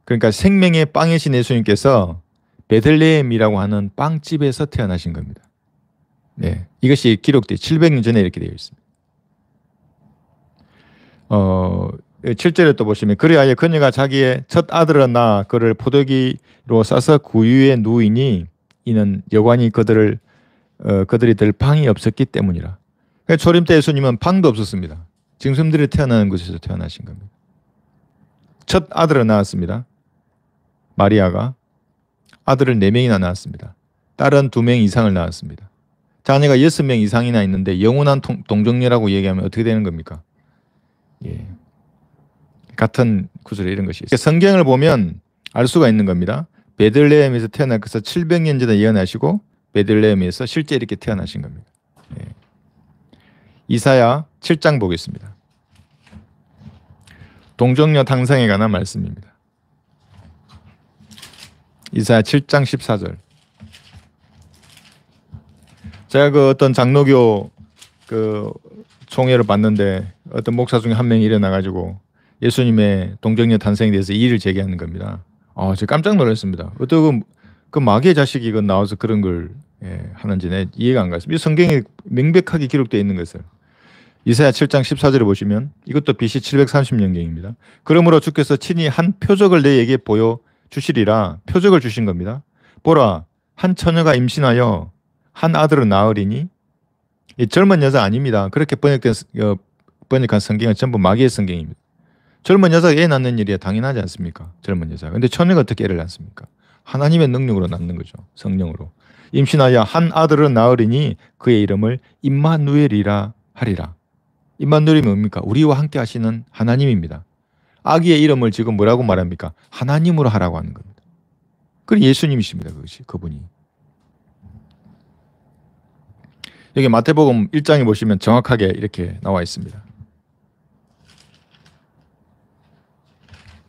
그러니까 생명의 빵이신 예수님께서 베들레헴이라고 하는 빵집에서 태어나신 겁니다. 네, 이것이 기록돼 700년 전에 이렇게 되어 있습니다. 7절에 또 보시면 그리하여 그녀가 자기의 첫 아들을 낳아 그를 포도기로 싸서 구유에 누이니 이는 여관이 그들이 들 방이 없었기 때문이라. 그러니까 초림 때 예수님은 방도 없었습니다. 짐승들이 태어나는 곳에서 태어나신 겁니다. 첫 아들을 낳았습니다. 마리아가 아들을 4명이나 낳았습니다. 딸은 2명 이상을 낳았습니다. 자녀가 6명 이상이나 있는데 영원한 동정녀라고 얘기하면 어떻게 되는 겁니까? 예. 같은 구절에 이런 것이 있어요. 성경을 보면 알 수가 있는 겁니다. 베들레헴에서 태어날 것을 700년 전에 예언하시고 베들레헴에서 실제 이렇게 태어나신 겁니다. 예. 이사야 7장 보겠습니다. 동정녀 탄생에 관한 말씀입니다. 이사야 7장 14절. 제가 그 어떤 장로교 그 총회를 봤는데 어떤 목사 중에 한 명이 일어나가지고 예수님의 동정녀 탄생에 대해서 이의를 제기하는 겁니다. 제가 깜짝 놀랐습니다. 어떻게 그 마귀의 자식이 나와서 그런 걸 하는지 이해가 안 갔습니다. 이 성경에 명백하게 기록되어 있는 것을 이사야 7장 14절에 보시면 이것도 BC 730년경입니다. 그러므로 주께서 친히 한 표적을 내게 보여주시리라. 표적을 주신 겁니다. 보라, 한 처녀가 임신하여 한 아들을 낳으리니 이 젊은 여자 아닙니다. 그렇게 번역한 성경은 전부 마귀의 성경입니다. 젊은 여자가 애 낳는 일이 당연하지 않습니까? 젊은 여자가. 근데 처녀가 어떻게 애를 낳습니까? 하나님의 능력으로 낳는 거죠. 성령으로. 임신하여 한 아들을 낳으리니 그의 이름을 임마누엘이라 하리라. 임마누엘이 뭡니까? 우리와 함께 하시는 하나님입니다. 아기의 이름을 지금 뭐라고 말합니까? 하나님으로 하라고 하는 겁니다. 그건 예수님이십니다. 그분이. 여기 마태복음 1장에 보시면 정확하게 이렇게 나와 있습니다.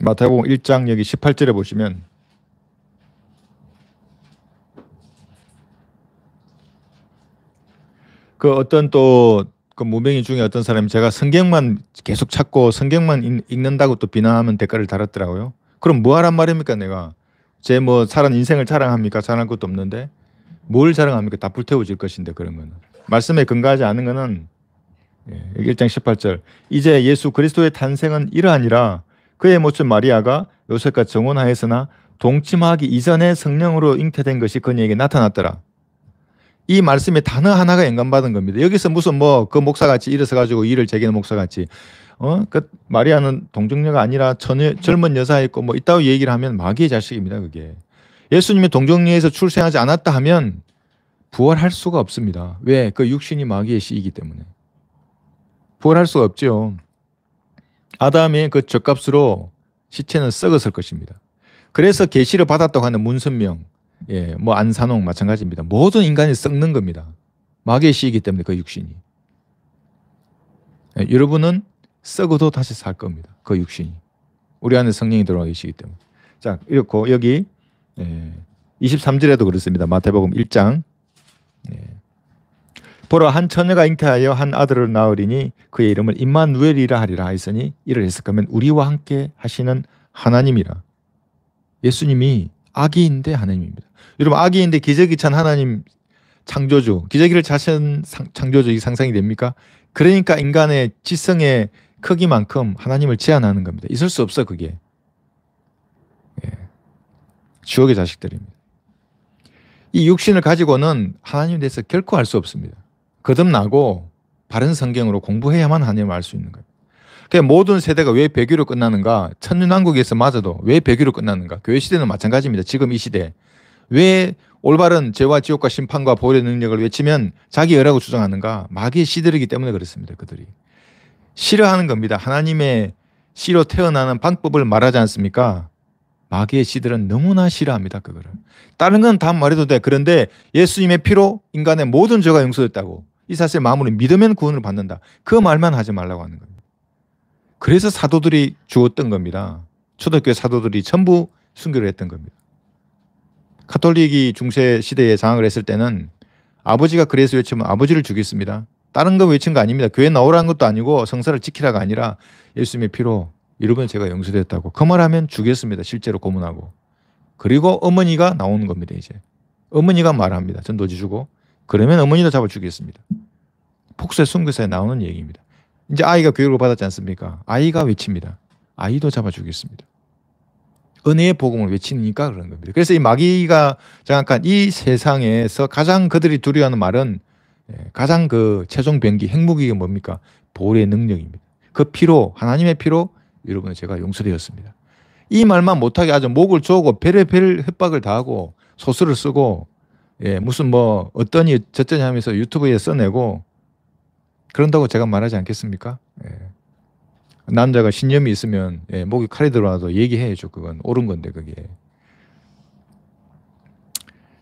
마태복음 1장 여기 18절에 보시면 그 어떤 또 그 무명인 중에 어떤 사람이 제가 성경만 계속 찾고 성경만 읽는다고 또 비난하면 댓글을 달았더라고요. 그럼 뭐 하란 말입니까? 내가 제 살은 인생을 자랑합니까? 자랑할 것도 없는데 뭘 자랑합니까? 다 불태워질 것인데 그런 거는 말씀에 근거하지 않은 거는 1장 18절 이제 예수 그리스도의 탄생은 이러하니라 그의 모친 마리아가 요셉과 정혼하였으나 동침하기 이전에 성령으로 잉태된 것이 그녀에게 나타났더라. 이 말씀에 단어 하나가 영감받은 겁니다. 여기서 무슨 그 목사같이 일어서 가지고 일을 제기하는 목사같이 그 마리아는 동정녀가 아니라 젊은 여자였고 있다고 얘기를 하면 마귀의 자식입니다. 그게 예수님이 동정녀에서 출생하지 않았다 하면 부활할 수가 없습니다. 왜? 그 육신이 마귀의 씨이기 때문에 부활할 수가 없죠. 아담의 그 죗값으로 시체는 썩었을 것입니다. 그래서 계시를 받았다고 하는 문선명, 안산홍 마찬가지입니다. 모든 인간이 썩는 겁니다. 마귀의 씨이기 때문에 그 육신이. 여러분은 썩어도 다시 살 겁니다. 그 육신이. 우리 안에 성령이 들어와 계시기 때문에. 자, 이렇고 여기 23절에도 그렇습니다. 마태복음 1장. 보라 한 처녀가 잉태하여 한 아들을 낳으리니 그의 이름을 임마누엘이라 하리라 하였으니 이를 해석하면 우리와 함께 하시는 하나님이라. 예수님이 아기인데 하나님입니다. 여러분 아기인데 기저귀 찬 하나님 창조주, 기저귀를 차신 창조주 이 상상이 됩니까? 그러니까 인간의 지성의 크기만큼 하나님을 제한하는 겁니다. 있을 수 없어 그게. 지옥의 자식들입니다. 이 육신을 가지고는 하나님에 대해서 결코 알 수 없습니다. 거듭나고 바른 성경으로 공부해야만 하나님을 알 수 있는 거예요. 그러니까 모든 세대가 왜 배교로 끝나는가? 천년왕국에서 마저도 왜 배교로 끝나는가? 교회 시대는 마찬가지입니다. 지금 이 시대. 왜 올바른 죄와 지옥과 심판과 보혈의 능력을 외치면 자기 의라고 주장하는가? 마귀의 씨들이기 때문에 그렇습니다. 그들이 싫어하는 겁니다. 하나님의 씨로 태어나는 방법을 말하지 않습니까? 마귀의 씨들은 너무나 싫어합니다. 그거를. 다른 건 다 말해도 돼. 그런데 예수님의 피로 인간의 모든 죄가 용서됐다고 이 사실 마음으로 믿으면 구원을 받는다. 그 말만 하지 말라고 하는 겁니다. 그래서 사도들이 죽었던 겁니다. 초대교회 사도들이 전부 순교를 했던 겁니다. 가톨릭이 중세 시대에 장악을 했을 때는 아버지가 그래서 외치면 아버지를 죽였습니다. 다른 거 외친 거 아닙니다. 교회 나오라는 것도 아니고 성사를 지키라가 아니라 예수님의 피로 여러분 제가 용서됐다고 그 말하면 죽였습니다. 실제로 고문하고. 그리고 어머니가 나오는 겁니다. 이제 어머니가 말합니다. 전도지 주고 그러면 어머니도 잡아 죽였습니다. 폭소의 순교사에 나오는 얘기입니다. 이제 아이가 교육을 받았지 않습니까? 아이가 외칩니다. 아이도 잡아 죽였습니다. 은혜의 복음을 외치니까 그런 겁니다. 그래서 이 마귀가 장악한 이 세상에서 가장 그들이 두려워하는 말은 가장 그 최종 병기 핵무기가 뭡니까? 보혈의 능력입니다. 그 피로 하나님의 피로 여러분 제가 용서되었습니다. 이 말만 못하게 아주 목을 조고 별의별 협박을 다 하고 소설을 쓰고 무슨 뭐 어떠니 저쩌니 하면서 유튜브에 써내고 그런다고 제가 말하지 않겠습니까? 남자가 신념이 있으면 목에 칼이 들어와도 얘기해야죠. 그건 옳은 건데 그게.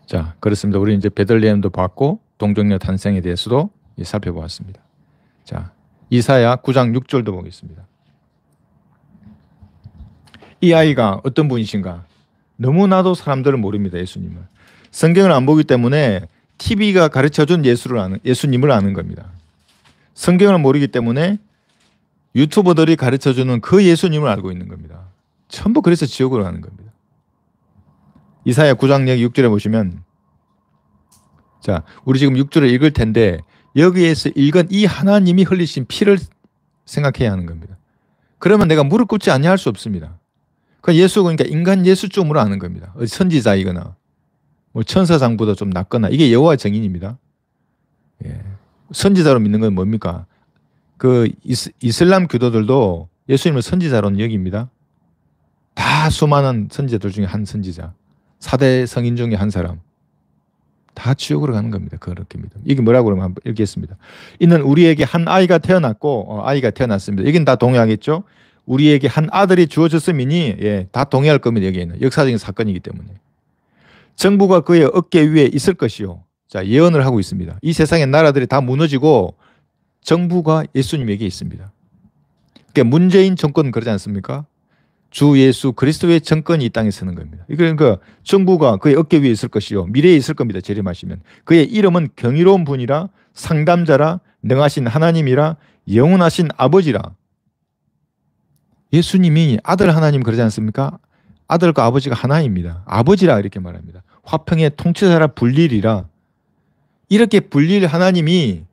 자, 그렇습니다. 우리 이제 베들레헴도 봤고 동정녀 탄생에 대해서도 살펴보았습니다. 자, 이사야 9장 6절도 보겠습니다. 이 아이가 어떤 분이신가? 너무나도 사람들은 모릅니다. 예수님을. 성경을 안 보기 때문에 TV가 가르쳐준 예수님을 아는 겁니다. 성경을 모르기 때문에 유튜버들이 가르쳐주는 그 예수님을 알고 있는 겁니다. 전부 그래서 지옥으로 가는 겁니다. 이사야 9장 6절에 보시면 자, 우리 지금 6절을 읽을 텐데 여기에서 읽은 이 하나님이 흘리신 피를 생각해야 하는 겁니다. 그러면 내가 무릎 꿇지 않냐 할 수 없습니다. 그 예수 그러니까 인간 예수쯤으로 아는 겁니다. 선지자이거나 뭐 천사장보다 좀 낫거나 이게 여호와 증인입니다. 선지자로 믿는 건 뭡니까? 그 이슬람 교도들도 예수님을 선지자로는 여깁니다. 다 수많은 선지자들 중에 한 선지자. 4대 성인 중에 한 사람. 다 지옥으로 가는 겁니다. 그렇게 믿음. 이게 뭐라고 그러면 한번 읽겠습니다. 이는 우리에게 한 아이가 태어났고 아이가 태어났습니다. 이건 다 동의하겠죠? 우리에게 한 아들이 주어졌음이니 다 동의할 겁니다. 여기에는 역사적인 사건이기 때문에. 정부가 그의 어깨 위에 있을 것이요. 자, 예언을 하고 있습니다. 이 세상의 나라들이 다 무너지고 정부가 예수님에게 있습니다. 그러니까 문재인 정권은 그러지 않습니까? 주 예수 그리스도의 정권이 이 땅에 서는 겁니다. 그러니까 정부가 그의 어깨 위에 있을 것이요. 미래에 있을 겁니다. 재림하시면. 그의 이름은 경이로운 분이라 상담자라 능하신 하나님이라 영원하신 아버지라. 예수님이 아들 하나님 그러지 않습니까? 아들과 아버지가 하나입니다. 아버지라 이렇게 말합니다. 화평의 통치자라 불릴이라. 이렇게 불릴 하나님이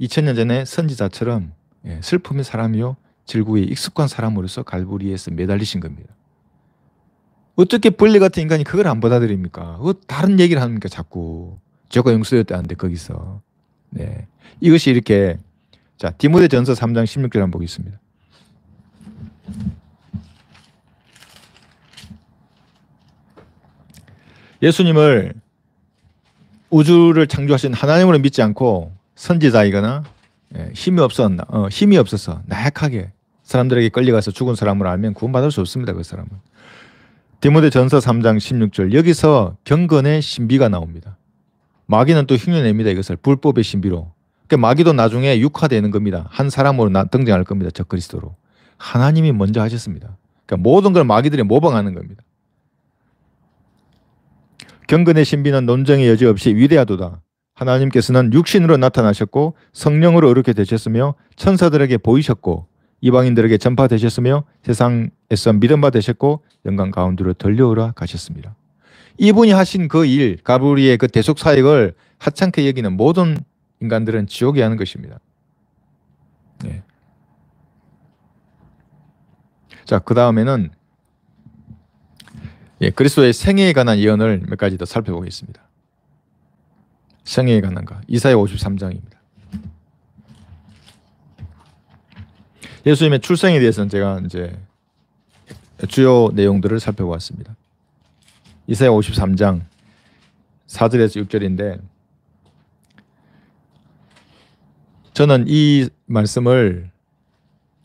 2000년 전에 선지자처럼 슬픔의 사람이요 질구에 익숙한 사람으로서 갈보리에서 매달리신 겁니다. 어떻게 벌레 같은 인간이 그걸 안 받아들입니까? 다른 얘기를 합니까 자꾸. 죄가 용서되었다는데 거기서. 네. 이것이 이렇게 자 디모데전서 3장 16절 한번 보겠습니다. 예수님을 우주를 창조하신 하나님으로 믿지 않고 선지자이거나 힘이 없어서 나약하게 사람들에게 끌려가서 죽은 사람을 알면 구원받을 수 없습니다. 그 사람은. 디모데전서 3장 16절 여기서 경건의 신비가 나옵니다. 마귀는 또 흉내냅니다. 이것을 불법의 신비로. 그러니까 마귀도 나중에 육화되는 겁니다. 한 사람으로 등장할 겁니다. 적그리스도로. 하나님이 먼저 하셨습니다. 그러니까 모든 걸 마귀들이 모방하는 겁니다. 경건의 신비는 논쟁의 여지 없이 위대하도다. 하나님께서는 육신으로 나타나셨고 성령으로 이렇게 되셨으며 천사들에게 보이셨고 이방인들에게 전파되셨으며 세상에서 믿음바 되셨고 영광 가운데로 들려오라 가셨습니다. 이분이 하신 그 일, 가브리의 그 대속 사역을 하찮게 여기는 모든 인간들은 지옥에 하는 것입니다. 네. 자, 그 다음에는 그리스도의 생애에 관한 예언을 몇 가지 더 살펴보겠습니다. 생애에 관한 거. 이사야 53장입니다. 예수님의 출생에 대해서는 제가 이제 주요 내용들을 살펴보았습니다. 이사야 53장 4절에서 6절인데 저는 이 말씀을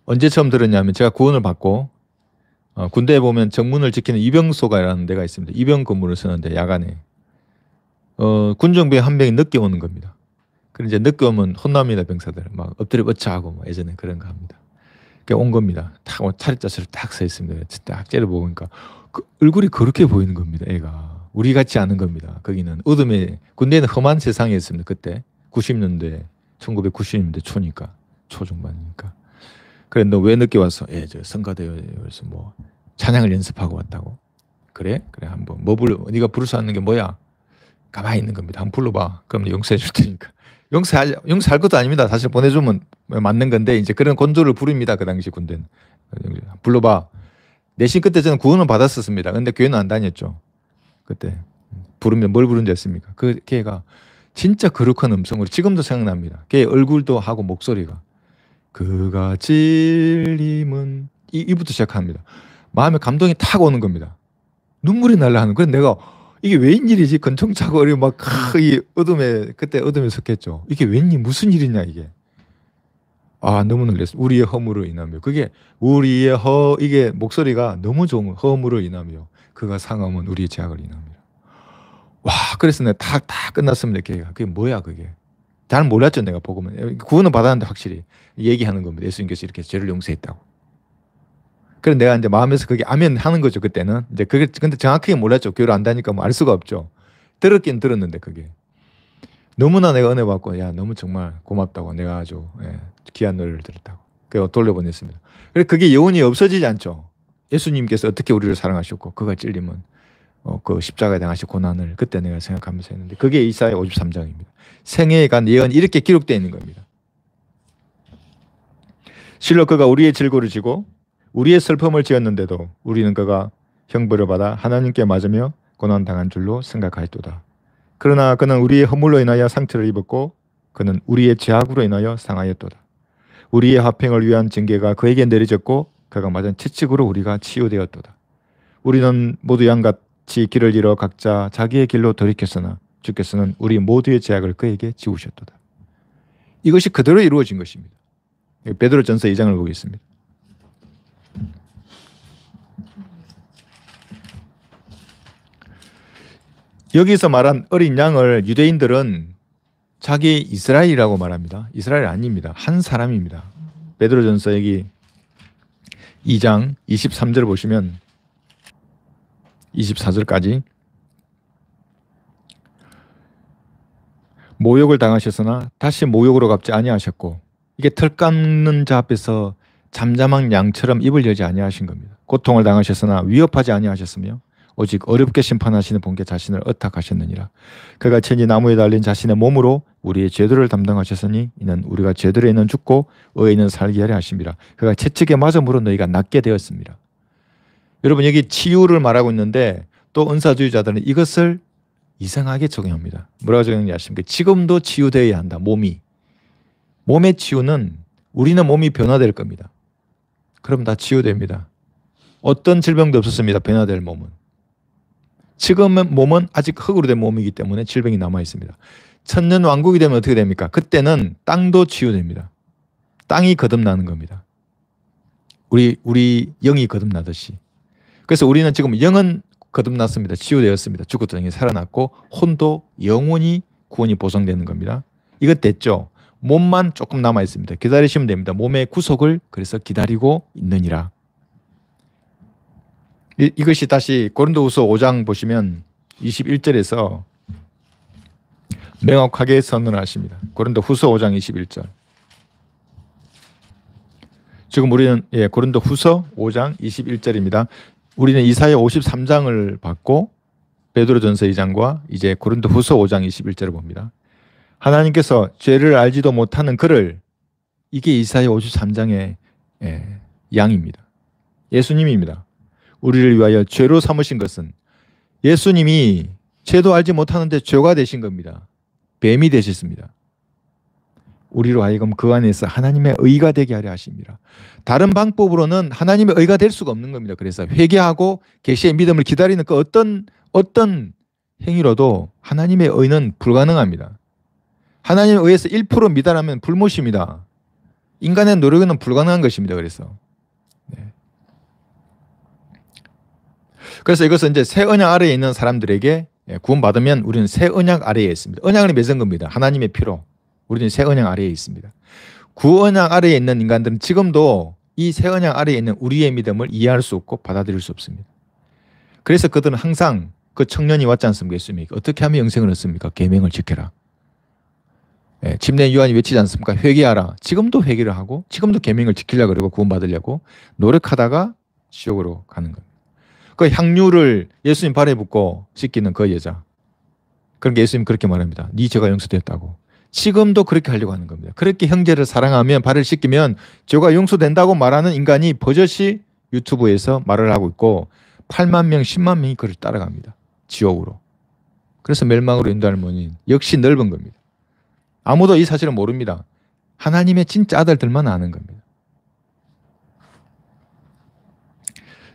언제 처음 들었냐면 제가 구원을 받고 군대에 보면 정문을 지키는 이병소가라는 데가 있습니다. 이병 근무를 쓰는데 야간에 군정병 한 명이 늦게 오는 겁니다. 그럼 이제 늦게 오면 혼납니다. 병사들 막 엎드려 뻗쳐하고 뭐 예전에 그런 거 합니다. 온 겁니다. 탁 차렷자세로 딱 서 있습니다. 딱 째려보니까 그 얼굴이 그렇게 보이는 겁니다. 애가 우리 같지 않은 겁니다. 거기는 어둠에 군대는 험한 세상이었습니다. 그때 90년대 1990년대 초니까 초중반이니까. 그래 너 왜 늦게 왔어? 예, 저 성가대요. 그래서 뭐 찬양을 연습하고 왔다고. 그래? 그래 한번 뭐 불러? 네가 부를 수 있는 게 뭐야? 가만히 있는 겁니다. 한번 불러봐. 그럼 용서해 줄 테니까. 용서할 것도 아닙니다. 사실 보내주면 맞는 건데 이제 그런 곤조를 부릅니다. 그 당시 군대는. 불러봐. 내신 그때 저는 구원을 받았었습니다. 근데 교회는 안 다녔죠. 그때 부르면 뭘 부르는지 했습니까? 그 걔가 진짜 거룩한 음성으로 지금도 생각납니다. 걔 얼굴도 하고 목소리가 그가 찔림은 이부터 시작합니다. 마음에 감동이 탁 오는 겁니다. 눈물이 날라 하는. 그래서 내가 이게 웬일이지? 건청차고 이 어둠에 그때 어둠에 섰겠죠. 이게 웬일 무슨 일이냐 이게. 아 너무 놀랐어요. 우리의 허물로 인하며 그게 우리의 이게 목소리가 너무 좋은 허물로 인하며 그가 상함은 우리의 죄악을 인하며. 와 그래서 내가 다 끝났습니다. 걔가 그게 뭐야 그게. 잘 몰랐죠 내가 보고는. 구원은 받았는데 확실히 얘기하는 겁니다. 예수님께서 이렇게 죄를 용서했다고. 그래서 내가 이제 마음에서 그게 아멘 하는 거죠 그때는. 이제 그게 근데 정확하게 몰랐죠. 교회를 안 다니까 뭐 알 수가 없죠. 들었긴 들었는데 그게 너무나 내가 은혜 받고 야 너무 정말 고맙다고 내가 아주 귀한 노래를 들었다고. 그래서 돌려보냈습니다. 그래서 그게 영원히 없어지지 않죠. 예수님께서 어떻게 우리를 사랑하셨고 그가 찔림은 그 십자가에 당하신 고난을 그때 내가 생각하면서 했는데 그게 이사야 53장입니다. 생애에 간 예언이 이렇게 기록되어 있는 겁니다. 실로 그가 우리의 질고를 지고 우리의 슬픔을 지었는데도 우리는 그가 형벌을 받아 하나님께 맞으며 고난당한 줄로 생각하였도다. 그러나 그는 우리의 허물로 인하여 상처를 입었고 그는 우리의 죄악으로 인하여 상하였도다. 우리의 화평을 위한 징계가 그에게 내려졌고 그가 맞은 채찍으로 우리가 치유되었도다. 우리는 모두 양같이 길을 잃어 각자 자기의 길로 돌이켰으나 주께서는 우리 모두의 죄악을 그에게 지우셨도다. 이것이 그대로 이루어진 것입니다. 베드로전서 2장을 보겠습니다. 여기서 말한 어린 양을 유대인들은 자기 이스라엘이라고 말합니다. 이스라엘 아닙니다. 한 사람입니다. 베드로전서 여기 2장 23절 보시면 24절까지 모욕을 당하셨으나 다시 모욕으로 갚지 아니하셨고 이게 털 깎는 자 앞에서 잠잠한 양처럼 입을 열지 아니하신 겁니다. 고통을 당하셨으나 위협하지 아니하셨으며 오직 어렵게 심판하시는 분께 자신을 의탁하셨느니라. 그가 친히 나무에 달린 자신의 몸으로 우리의 죄들을 담당하셨으니 이는 우리가 죄들에 있는 죽고 의에 있는 살게 하려 하심이라. 그가 채찍에 맞음으로 너희가 낫게 되었습니다. 여러분 여기 치유를 말하고 있는데 또 은사주의자들은 이것을 이상하게 적용합니다. 뭐라고 적용하는지 아십니까? 지금도 치유되어야 한다. 몸의 치유는 우리는 몸이 변화될 겁니다. 그럼 다 치유됩니다. 어떤 질병도 없었습니다. 변화될 몸은. 지금은 몸은 아직 흙으로 된 몸이기 때문에 질병이 남아 있습니다. 천년 왕국이 되면 어떻게 됩니까? 그때는 땅도 치유됩니다. 땅이 거듭나는 겁니다. 우리 영이 거듭나듯이. 그래서 우리는 지금 영은 거듭났습니다. 치유되었습니다. 죽었던 영이 살아났고 혼도 영원히 구원이 보상되는 겁니다. 이것 됐죠? 몸만 조금 남아 있습니다. 기다리시면 됩니다. 몸의 구속을 그래서 기다리고 있느니라. 이것이 다시 고린도후서 5장 보시면 21절에서 명확하게 선언하십니다. 고린도후서 5장 21절. 지금 우리는 고린도후서 5장 21절입니다. 우리는 이사야 53장을 받고 베드로전서 2장과 이제 고린도후서 5장 21절을 봅니다. 하나님께서 죄를 알지도 못하는 그를, 이게 이사야 53장의 양입니다. 예수님입니다. 우리를 위하여 죄로 삼으신 것은 예수님이 죄도 알지 못하는데 죄가 되신 겁니다. 뱀이 되셨습니다. 우리로 하여금 그 안에서 하나님의 의가 되게 하려 하십니다. 다른 방법으로는 하나님의 의가 될 수가 없는 겁니다. 그래서 회개하고 계시의 믿음을 기다리는 그 어떤 행위로도 하나님의 의는 불가능합니다. 하나님의 의에서 1% 미달하면 불못입니다. 인간의 노력은 불가능한 것입니다. 그래서 네. 그래서 이것은 이제 새 언약 아래에 있는 사람들에게 구원받으면 우리는 새 언약 아래에 있습니다. 언약을 맺은 겁니다. 하나님의 피로 우리는 새 언약 아래에 있습니다. 구언약 아래에 있는 인간들은 지금도 이 새 언약 아래에 있는 우리의 믿음을 이해할 수 없고 받아들일 수 없습니다. 그래서 그들은 항상 그 청년이 왔지 않습니까? 예수님이 어떻게 하면 영생을 얻습니까? 계명을 지켜라. 침례 요한이 외치지 않습니까? 회개하라. 지금도 회개를 하고 지금도 계명을 지키려고 그러고 구원받으려고 노력하다가 지옥으로 가는 겁니다. 그 향유를 예수님 발에 붓고 씻기는 그 여자. 그러니까 예수님 그렇게 말합니다. 네 죄가 용서됐다고. 지금도 그렇게 하려고 하는 겁니다. 그렇게 형제를 사랑하면 발을 씻기면 죄가 용서된다고 말하는 인간이 버젓이 유튜브에서 말을 하고 있고 8만 명, 10만 명이 그를 따라갑니다. 지옥으로. 그래서 멸망으로 인도하는 원인 역시 넓은 겁니다. 아무도 이 사실을 모릅니다. 하나님의 진짜 아들들만 아는 겁니다.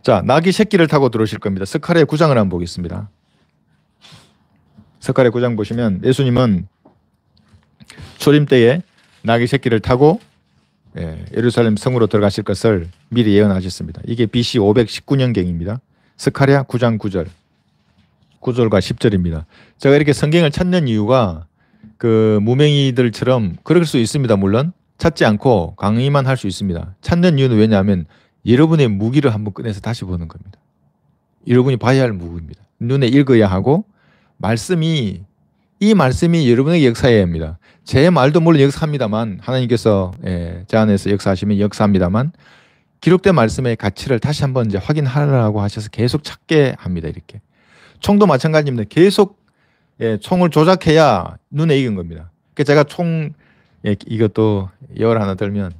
자, 나귀 새끼를 타고 들어오실 겁니다. 스가랴 9장을 한번 보겠습니다. 스가랴 9장 보시면 예수님은 초림 때에 나귀 새끼를 타고 예루살렘 성으로 들어가실 것을 미리 예언하셨습니다. 이게 BC 519년경입니다. 스가랴 9장 9절, 9절과 10절입니다. 제가 이렇게 성경을 찾는 이유가 그 무명이들처럼 그럴 수 있습니다. 물론 찾지 않고 강의만 할 수 있습니다. 찾는 이유는 왜냐하면 여러분의 무기를 한번 꺼내서 다시 보는 겁니다. 여러분이 봐야 할 무기입니다. 눈에 읽어야 하고 이 말씀이 여러분에게 역사해야 합니다. 제 말도 물론 역사합니다만 하나님께서 제 안에서 역사하시면 역사합니다만 기록된 말씀의 가치를 다시 한번 이제 확인하라고 하셔서 계속 찾게 합니다. 이렇게 총도 마찬가지입니다. 계속 총을 조작해야 눈에 익은 겁니다. 그러니까 제가 총 이것도 열 하나 들면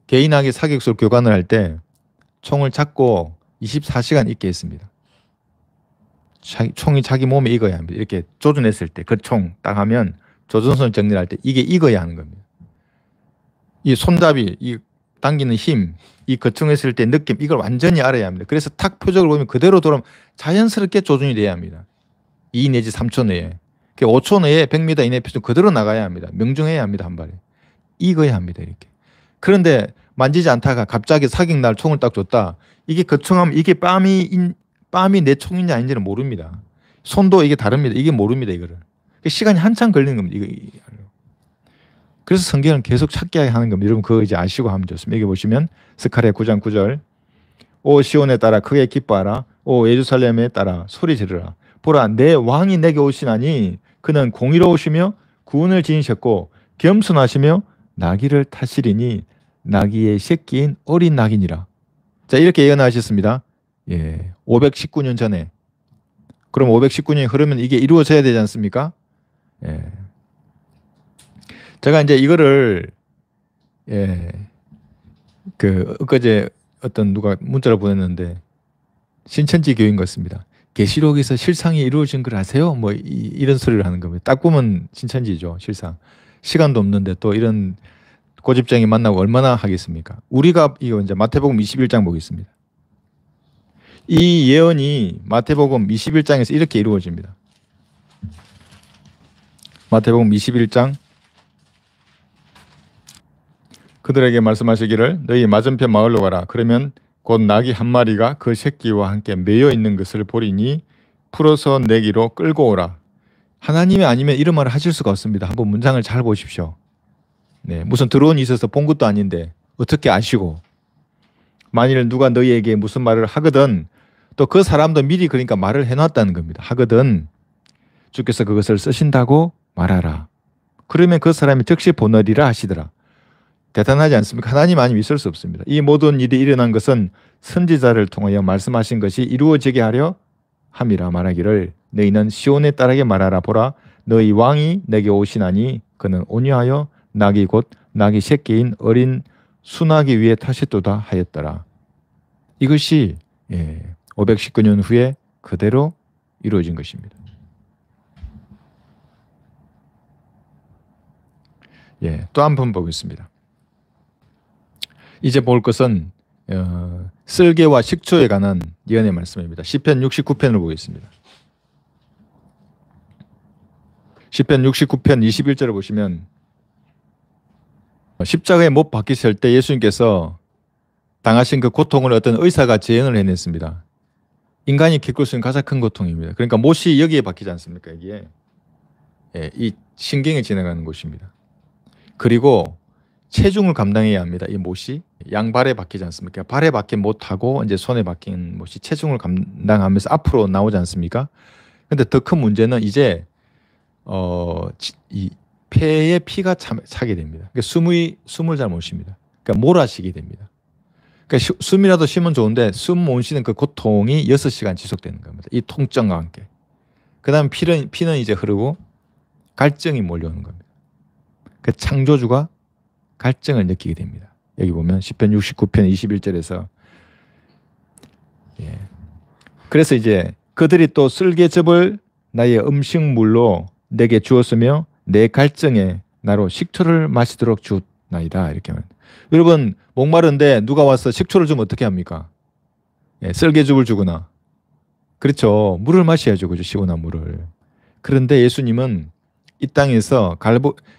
개인하게 사격술 교관을 할 때 총을 잡고 24시간 있게 했습니다. 총이 자기 몸에 익어야 합니다. 이렇게 조준했을 때 그 총 딱 하면 조준선 정리할 때 이게 익어야 하는 겁니다. 이 손잡이, 이 당기는 힘, 이 거청했을 때 느낌 이걸 완전히 알아야 합니다. 그래서 탁 표적을 보면 그대로 돌아오면 자연스럽게 조준이 돼야 합니다. 2 내지 3초 내에. 5초 내에 100m 이내 표적 그대로 나가야 합니다. 명중해야 합니다. 한 발에. 익어야 합니다. 이렇게. 그런데 만지지 않다가 갑자기 사격날 총을 딱 줬다. 이게 거청하면 이게 빰이 내 총인지 아닌지는 모릅니다. 손도 이게 다릅니다. 이게 모릅니다. 이거를. 시간이 한참 걸리는 겁니다. 그래서 성경을 계속 찾게 하는 겁니다. 여러분 그거 이제 아시고 하면 좋습니다. 여기 보시면 스가랴 9장 9절 오 시온에 따라 크게 기뻐하라. 오 예루살렘에 따라 소리 지르라. 보라 내 왕이 내게 오시나니 그는 공의로우시며 구원을 지니셨고 겸손하시며 나귀를 타시리니 나귀의 새끼인 어린 나귀니라. 자 이렇게 예언하셨습니다. 519년 전에. 그럼 519년이 흐르면 이게 이루어져야 되지 않습니까? 제가 이제 이거를 엊그제 어떤 누가 문자를 보냈는데 신천지 교인 같습니다. 계시록에서 실상이 이루어진 걸 아세요? 뭐 이런 소리를 하는 겁니다. 딱 보면 신천지죠. 실상. 시간도 없는데 또 이런 고집쟁이 만나고 얼마나 하겠습니까? 우리가 이거 이제 마태복음 21장 보겠습니다. 이 예언이 마태복음 21장에서 이렇게 이루어집니다. 마태복음 21장 그들에게 말씀하시기를 너희 맞은편 마을로 가라. 그러면 곧 나귀 한 마리가 그 새끼와 함께 매여 있는 것을 보리니 풀어서 내기로 끌고 오라. 하나님이 아니면 이런 말을 하실 수가 없습니다. 한번 문장을 잘 보십시오. 무슨 드론이 있어서 본 것도 아닌데 어떻게 아시고 만일 누가 너희에게 무슨 말을 하거든 또 그 사람도 미리 그러니까 말을 해놨다는 겁니다. 하거든 주께서 그것을 쓰신다고 말하라. 그러면 그 사람이 즉시 보내리라 하시더라. 대단하지 않습니까? 하나님 아니면 있을 수 없습니다. 이 모든 일이 일어난 것은 선지자를 통하여 말씀하신 것이 이루어지게 하려 함이라 말하기를 너희는 시온에 따르게 말하라. 보라 너희 왕이 내게 오시나니 그는 온유하여 나귀 곧 나귀 새끼인 어린 수나귀 위에 타셨도다 하였더라. 이것이 519년 후에 그대로 이루어진 것입니다. 또 한 번 보겠습니다. 이제 볼 것은 쓸개와 식초에 관한 예언의 말씀입니다. 시편 69편을 보겠습니다. 시편 69편 21절을 보시면 십자가에 못 박히실 때 예수님께서 당하신 그 고통을 어떤 의사가 재현을 해냈습니다. 인간이 겪을 수 있는 가장 큰 고통입니다. 그러니까 못이 여기에 박히지 않습니까? 여기에. 예, 이 신경에 지나가는 곳입니다. 그리고 체중을 감당해야 합니다. 이 못이 양발에 박히지 않습니까? 발에 박힌 못하고 이제 손에 박힌 못이 체중을 감당하면서 앞으로 나오지 않습니까? 근데 더 큰 문제는 이제 이 폐에 피가 차게 됩니다. 그러니까 숨을 잘 못 쉽니다. 그러니까 몰아쉬게 됩니다. 그러니까 숨이라도 쉬면 좋은데 숨 못 쉬는 그 고통이 6시간 지속되는 겁니다. 이 통증과 함께. 그 다음에 피는 이제 흐르고 갈증이 몰려오는 겁니다. 그 창조주가 갈증을 느끼게 됩니다. 여기 보면 시편 69편 21절에서 예. 그래서 이제 그들이 또 쓸개즙을 나의 음식물로 내게 주었으며 내 갈증에 나로 식초를 마시도록 주었나이다. 이렇게 하면 여러분 목마른데 누가 와서 식초를 주면 어떻게 합니까? 예, 쓸개즙을 주거나 그렇죠. 물을 마셔야죠. 그죠? 시원한 물을. 그런데 예수님은 이 땅에서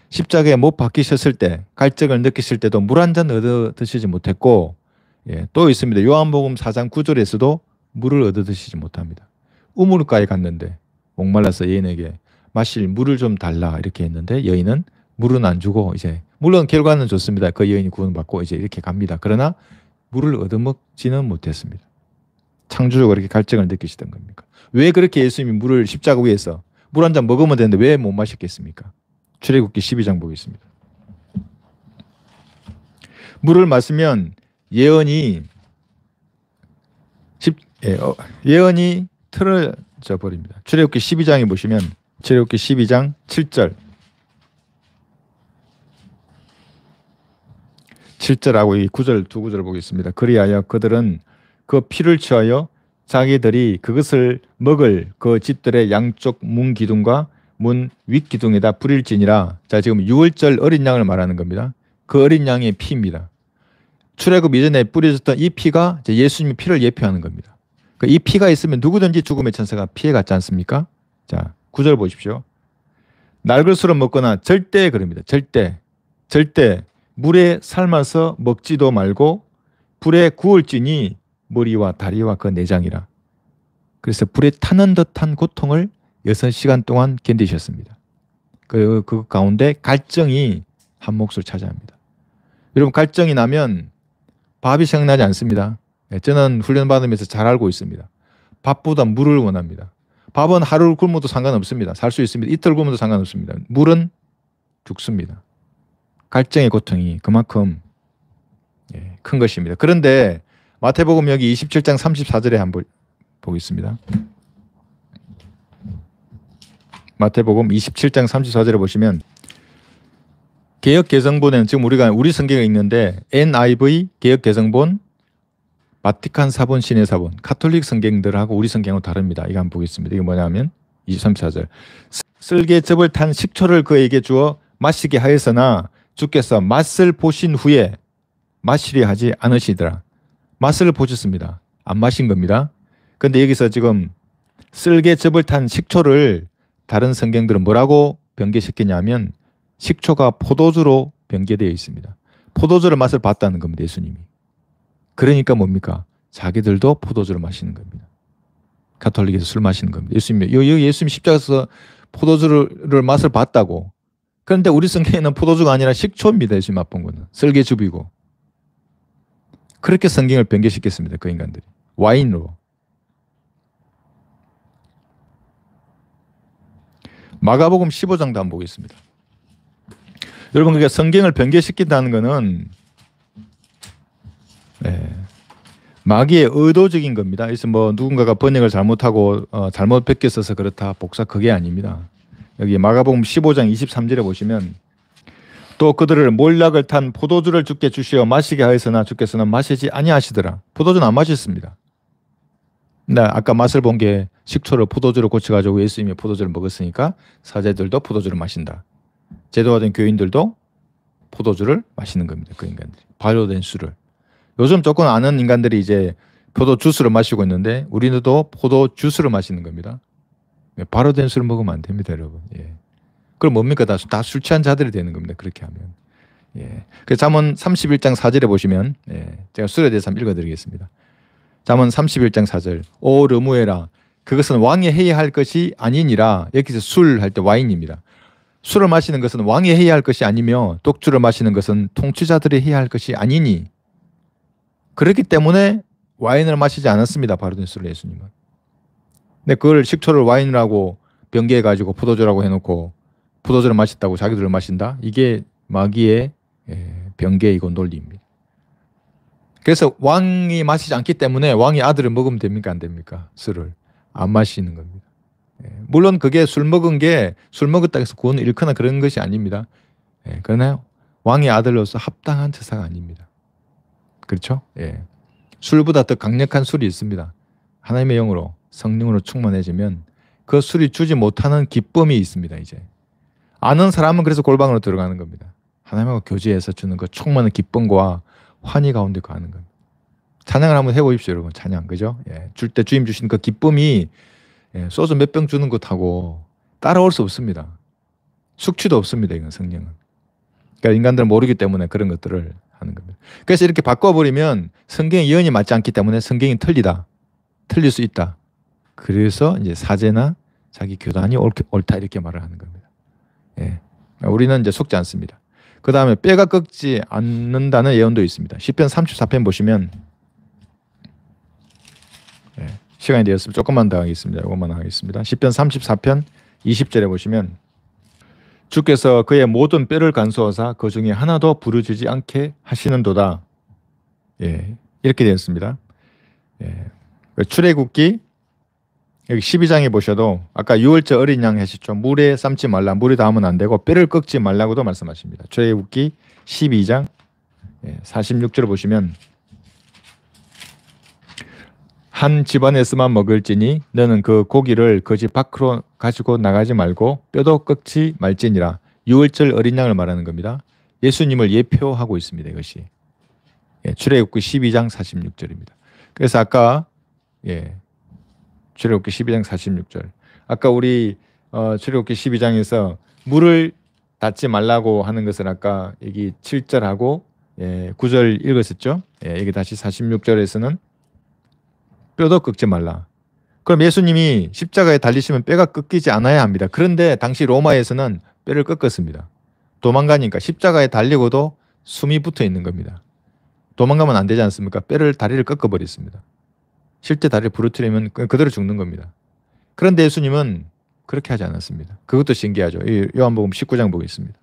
십자가에 못 박히셨을 때 갈증을 느끼실 때도 물 한 잔 얻어 드시지 못했고 예, 또 있습니다. 요한복음 4장 9절에서도 물을 얻어 드시지 못합니다. 우물가에 갔는데 목말라서 여인에게 마실 물을 좀 달라 이렇게 했는데 여인은 물은 안 주고 이제 물론 결과는 좋습니다. 그 여인이 구원받고 이제 이렇게 갑니다. 그러나 물을 얻어먹지는 못했습니다. 창조주가 그렇게 갈증을 느끼시던 겁니까? 왜 그렇게 예수님이 물을 십자가 위에서 물 한 잔 먹으면 되는데 왜 못 마셨겠습니까? 출애굽기 12장 보겠습니다. 물을 마시면 예언이 틀어져 버립니다. 출애굽기 12장에 보시면 출애굽기 12장 7절 7절하고 이 9절 두 구절을 보겠습니다. 그리하여 그들은 그 피를 취하여 자기들이 그것을 먹을 그 집들의 양쪽 문 기둥과 문 윗기둥에다 뿌릴지니라. 자, 지금 6월절 어린 양을 말하는 겁니다. 그 어린 양의 피입니다. 출애굽 이전에 뿌려졌던 이 피가 이제 예수님의 피를 예표하는 겁니다. 이 피가 있으면 누구든지 죽음의 천사가 피해갔지 않습니까? 자, 9절 보십시오. 날것으로 먹거나 절대 그럽니다. 절대 물에 삶아서 먹지도 말고 불에 구울지니 머리와 다리와 그 내장이라. 그래서 불에 타는 듯한 고통을 6시간 동안 견디셨습니다. 그 가운데 갈증이 한 몫을 차지합니다. 여러분 갈증이 나면 밥이 생각나지 않습니다. 저는 훈련받으면서 잘 알고 있습니다. 밥보다 물을 원합니다. 밥은 하루 굶어도 상관없습니다. 살 수 있습니다. 이틀 굶어도 상관없습니다. 물은 죽습니다. 갈증의 고통이 그만큼 큰 것입니다. 그런데 마태복음 여기 27장 34절에 한번 보겠습니다. 마태복음 27장 34절에 보시면 개역개정본에는 지금 우리 성경에 있는데 NIV 개역개정본, 바티칸 사본, 신의 사본, 가톨릭 성경들하고 우리 성경은 다릅니다. 이거 한번 보겠습니다. 이게 뭐냐면 34절 쓸개즙을 탄 식초를 그에게 주어 마시게 하였으나 주께서 맛을 보신 후에 마시려 하지 않으시더라. 맛을 보셨습니다. 안 마신 겁니다. 그런데 여기서 지금 쓸개즙을 탄 식초를 다른 성경들은 뭐라고 변개시켰냐면 식초가 포도주로 변개되어 있습니다. 포도주를 맛을 봤다는 겁니다. 예수님이. 그러니까 뭡니까? 자기들도 포도주를 마시는 겁니다. 가톨릭에서 술 마시는 겁니다. 예수님 십자가에서 포도주를 맛을 봤다고. 그런데 우리 성경에는 포도주가 아니라 식초입니다. 예수님 맛본 거는. 쓸개즙이고. 그렇게 성경을 변개시켰습니다. 그 인간들이. 와인으로. 마가복음 15장도 한번 보겠습니다. 여러분 그러니까 성경을 변개시킨다는 것은 마귀의 의도적인 겁니다. 그래서 뭐 누군가가 번역을 잘못하고 잘못 베껴 써서 그렇다 복사 그게 아닙니다. 여기 마가복음 15장 23절에 보시면 또 그들을 몰락을 탄 포도주를 주께 주시어 마시게 하였으나 주께서는 마시지 아니하시더라. 포도주는 안 마셨습니다. 근데 아까 맛을 본 게 식초를 포도주로 고쳐가지고 예수님이 포도주를 먹었으니까 사제들도 포도주를 마신다. 제도화된 교인들도 포도주를 마시는 겁니다. 그 인간들이. 발효된 술을. 요즘 조금 아는 인간들이 이제 포도 주스를 마시고 있는데 우리도 포도 주스를 마시는 겁니다. 발효된 술을 먹으면 안 됩니다, 여러분. 예. 그럼 뭡니까? 다 술 취한 자들이 되는 겁니다. 그렇게 하면. 예. 그 잠언 31장 4절에 보시면, 예. 제가 술에 대해서 한번 읽어드리겠습니다. 잠언 31장 4절. 오 르무에라. 그것은 왕이 해야 할 것이 아니니라. 여기서 술 할 때 와인입니다. 술을 마시는 것은 왕이 해야 할 것이 아니며 독주를 마시는 것은 통치자들이 해야 할 것이 아니니. 그렇기 때문에 와인을 마시지 않았습니다. 바로된 예수님은. 근데 그걸 식초를 와인이라고 변개해가지고 포도주라고 해놓고 포도주를 마셨다고 자기들을 마신다? 이게 마귀의 변개이고 논리입니다. 그래서 왕이 마시지 않기 때문에 왕이 아들을 먹으면 됩니까? 안 됩니까? 술을. 안 마시는 겁니다. 물론 그게 술 먹었다 해서 구원을 잃거나 그런 것이 아닙니다. 그러나 왕의 아들로서 합당한 처사가 아닙니다. 그렇죠? 술보다 더 강력한 술이 있습니다. 하나님의 영으로 성령으로 충만해지면 그 술이 주지 못하는 기쁨이 있습니다. 이제 아는 사람은 그래서 골방으로 들어가는 겁니다. 하나님하고 교제해서 주는 그 충만한 기쁨과 환희 가운데 가는 겁니다. 찬양을 한번 해보십시오, 여러분. 찬양, 그죠? 줄 때 주님 주신 그 기쁨이 소주 몇 병 주는 것하고 따라올 수 없습니다. 숙취도 없습니다. 이건 성령은. 그러니까 인간들은 모르기 때문에 그런 것들을 하는 겁니다. 그래서 이렇게 바꿔버리면 성경의 예언이 맞지 않기 때문에 성경이 틀리다. 틀릴 수 있다. 그래서 이제 사제나 자기 교단이 옳다 이렇게 말을 하는 겁니다. 우리는 이제 속지 않습니다. 그 다음에 뼈가 꺾지 않는다는 예언도 있습니다. 시편 34편 보시면 시간이 되었으면 조금만 더 하겠습니다. 이것만 하겠습니다. 시편 34편 20절에 보시면 주께서 그의 모든 뼈를 간수하사 그 중에 하나도 부르지지 않게 하시는도다. 이렇게 되었습니다. 출애굽기 여기 12장에 보셔도 아까 유월절 어린 양 하셨죠. 물에 삶지 말라. 물에 닿으면 안 되고 뼈를 꺾지 말라고도 말씀하십니다. 출애굽기 12장 46절을 보시면 한 집안에서만 먹을지니 너는 그 고기를 그 집 밖으로 가지고 나가지 말고 뼈도 꺾지 말지니라. 유월절 어린 양을 말하는 겁니다. 예수님을 예표하고 있습니다. 이것이. 출애굽기 12장 46절입니다. 그래서 아까 출애굽기 12장 46절. 아까 우리 출애굽기 12장에서 물을 닿지 말라고 하는 것을 아까 여기 7절하고 9절 읽었었죠. 여기 다시 46절에서는 뼈도 꺾지 말라. 그럼 예수님이 십자가에 달리시면 뼈가 꺾이지 않아야 합니다. 그런데 당시 로마에서는 뼈를 꺾었습니다. 도망가니까 십자가에 달리고도 숨이 붙어 있는 겁니다. 도망가면 안 되지 않습니까? 다리를 꺾어버렸습니다. 실제 다리를 부러뜨리면 그대로 죽는 겁니다. 그런데 예수님은 그렇게 하지 않았습니다. 그것도 신기하죠. 요한복음 19장 보겠습니다.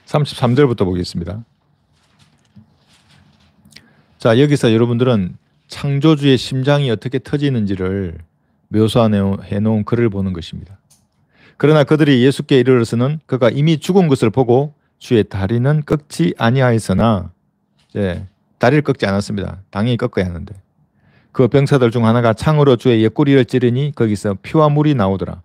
33절부터 보겠습니다. 자, 여기서 여러분들은 창조주의 심장이 어떻게 터지는지를 묘사해 놓은 글을 보는 것입니다. 그러나 그들이 예수께 이르러서는 그가 이미 죽은 것을 보고 주의 다리는 꺾지 아니하였으나 다리를 꺾지 않았습니다. 당연히 꺾어야 하는데 그 병사들 중 하나가 창으로 주의 옆구리를 찌르니 거기서 피와 물이 나오더라.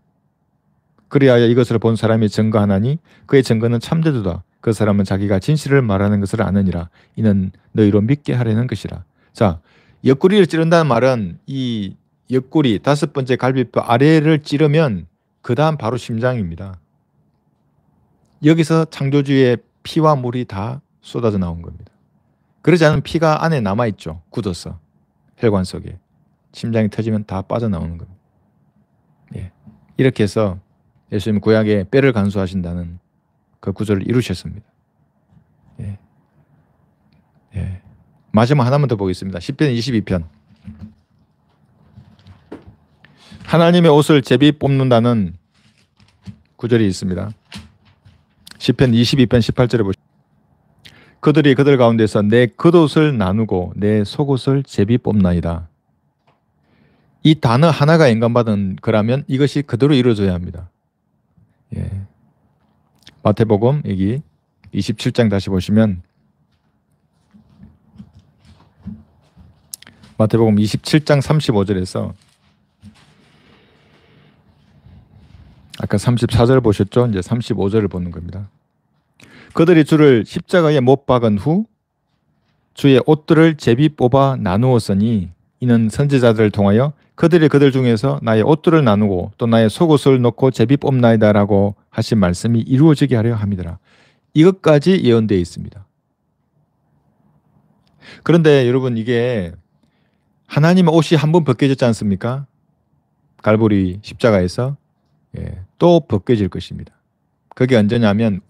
그리하여 이것을 본 사람이 증거하나니 그의 증거는 참되도다. 그 사람은 자기가 진실을 말하는 것을 아느니라. 이는 너희로 믿게 하려는 것이라. 자, 옆구리를 찌른다는 말은 이 옆구리 5번째 갈비뼈 아래를 찌르면 그 다음 바로 심장입니다. 여기서 창조주의 피와 물이 다 쏟아져 나온 겁니다. 그러지 않으면 피가 안에 남아있죠. 굳어서 혈관 속에. 심장이 터지면 다 빠져나오는 겁니다. 이렇게 해서 예수님 구약에 뼈를 간수하신다는 그 구절을 이루셨습니다. 마지막 하나만 더 보겠습니다. 10편 22편. 하나님의 옷을 제비 뽑는다는 구절이 있습니다. 10편 22편 18절에 보시면 그들이 그들 가운데서 내 겉옷을 나누고 내 속옷을 제비 뽑나이다. 이 단어 하나가 인간받은 거라면 이것이 그대로 이루어져야 합니다. 마태복음 여기 27장 다시 보시면 마태복음 27장 35절에서 아까 34절 보셨죠? 이제 35절을 보는 겁니다. 그들이 주를 십자가에 못 박은 후 주의 옷들을 제비 뽑아 나누었으니 이는 선지자들을 통하여 그들이 그들 중에서 나의 옷들을 나누고 또 나의 속옷을 놓고 제비 뽑나이다라고 하신 말씀이 이루어지게 하려 함이더라. 이것까지 예언되어 있습니다. 그런데 여러분, 이게 하나님의 옷이 한 번 벗겨졌지 않습니까? 갈보리 십자가에서. 또 벗겨질 것입니다. 그게 언제냐면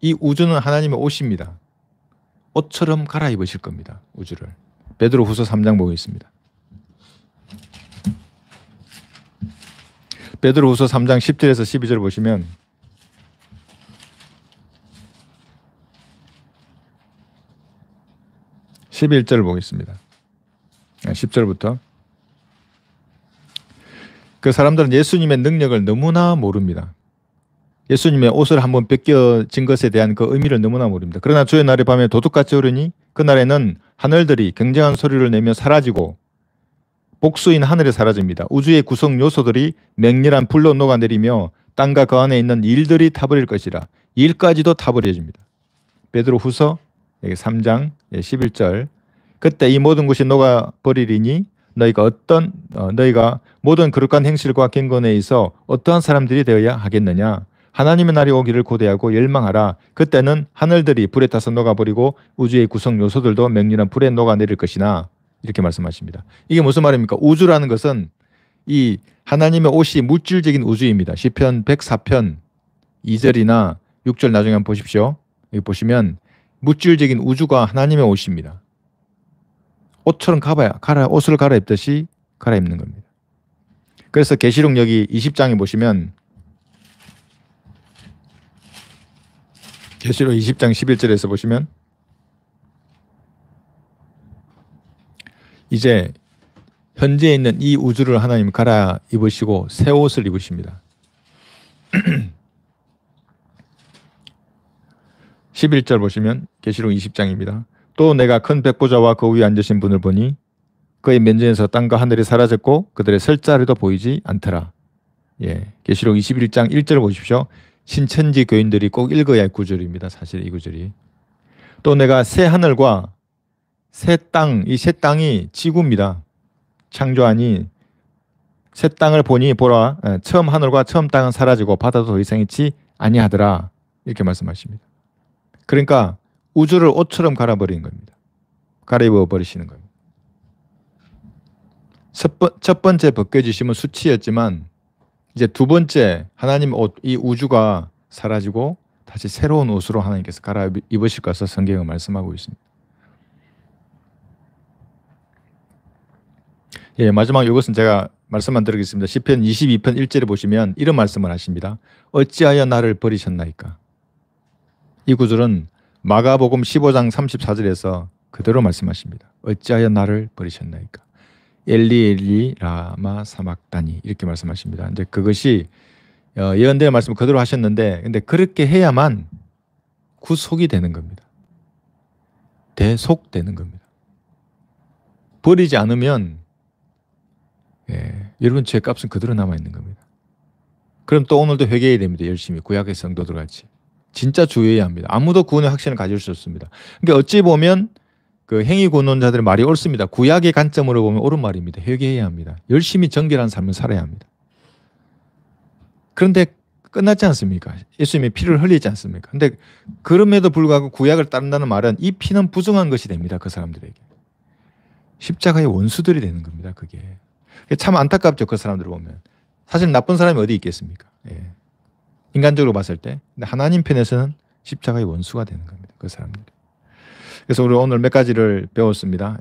이 우주는 하나님의 옷입니다. 옷처럼 갈아입으실 겁니다. 우주를. 베드로후서 3장 보겠습니다. 베드로후서 3장 10절에서 12절 보시면 11절을 보겠습니다. 10절부터. 그 사람들은 예수님의 능력을 너무나 모릅니다. 예수님의 옷을 한번 벗겨진 것에 대한 그 의미를 너무나 모릅니다. 그러나 주의 날이 밤에 도둑같이 오르니 그날에는 하늘들이 굉장한 소리를 내며 사라지고 복수인 하늘에 사라집니다. 우주의 구성 요소들이 맹렬한 불로 녹아내리며 땅과 그 안에 있는 일들이 타버릴 것이라. 일까지도 타버려집니다. 베드로후서 3장 11절. 그때 이 모든 것이 녹아버리리니 너희가 모든 거룩한 행실과 경건에 있어 어떠한 사람들이 되어야 하겠느냐. 하나님의 날이 오기를 고대하고 열망하라. 그때는 하늘들이 불에 타서 녹아버리고 우주의 구성 요소들도 맹렬한 불에 녹아내릴 것이나. 이렇게 말씀하십니다. 이게 무슨 말입니까? 우주라는 것은 이 하나님의 옷이 물질적인 우주입니다. 시편 104편 2절이나 6절 나중에 한번 보십시오. 여기 보시면 물질적인 우주가 하나님의 옷입니다. 옷처럼 옷을 갈아입듯이 갈아입는 겁니다. 그래서 계시록 여기 20장에 보시면 계시록 20장 11절에서 보시면 이제 현재 있는 이 우주를 하나님 갈아입으시고 새 옷을 입으십니다. 11절 보시면 계시록 20장입니다. 또 내가 큰 백보자와 그 위에 앉으신 분을 보니 그의 면전에서 땅과 하늘이 사라졌고 그들의 설 자리도 보이지 않더라. 계시록 21장 1절 보십시오. 신천지 교인들이 꼭 읽어야 할 구절입니다. 사실 이 구절이. 또 내가 새 하늘과 새 땅, 이 새 땅이 지구입니다. 창조하니 새 땅을 보니 보라, 처음 하늘과 처음 땅은 사라지고 바다도 더 이상 있지 아니하더라. 이렇게 말씀하십니다. 그러니까 우주를 옷처럼 갈아버리는 겁니다. 갈아입어 버리시는 겁니다. 첫 번째 벗겨지심은 수치였지만 이제 두 번째 하나님 옷, 이 우주가 사라지고 다시 새로운 옷으로 하나님께서 갈아입으실 것을 성경은 말씀하고 있습니다. 마지막 이것은 제가 말씀만 드리겠습니다. 시편 22편 1절에 보시면 이런 말씀을 하십니다. 어찌하여 나를 버리셨나이까. 이 구절은 마가복음 15장 34절에서 그대로 말씀하십니다. 어찌하여 나를 버리셨나이까. 엘리 엘리 라마 사막다니 이렇게 말씀하십니다. 이제 그것이 예언된 말씀을 그대로 하셨는데 근데 그렇게 해야만 구속이 되는 겁니다. 대속되는 겁니다. 버리지 않으면 여러분 죄값은 그대로 남아있는 겁니다. 그럼 또 오늘도 회개해야 됩니다. 열심히 구약의 성도들 같이. 진짜 주의해야 합니다. 아무도 구원의 확신을 가질 수 없습니다. 그러니까 어찌 보면 그 행위구원자들의 말이 옳습니다. 구약의 관점으로 보면 옳은 말입니다. 회개해야 합니다. 열심히 정결한 삶을 살아야 합니다. 그런데 끝났지 않습니까? 예수님의 피를 흘리지 않습니까? 근데 그럼에도 불구하고 구약을 따른다는 말은 이 피는 부정한 것이 됩니다. 그 사람들에게. 십자가의 원수들이 되는 겁니다. 그게. 참 안타깝죠. 그 사람들을 보면. 사실 나쁜 사람이 어디 있겠습니까? 인간적으로 봤을 때. 근데 하나님 편에서는 십자가의 원수가 되는 겁니다. 그 사람들이. 그래서 우리 오늘 몇 가지를 배웠습니다.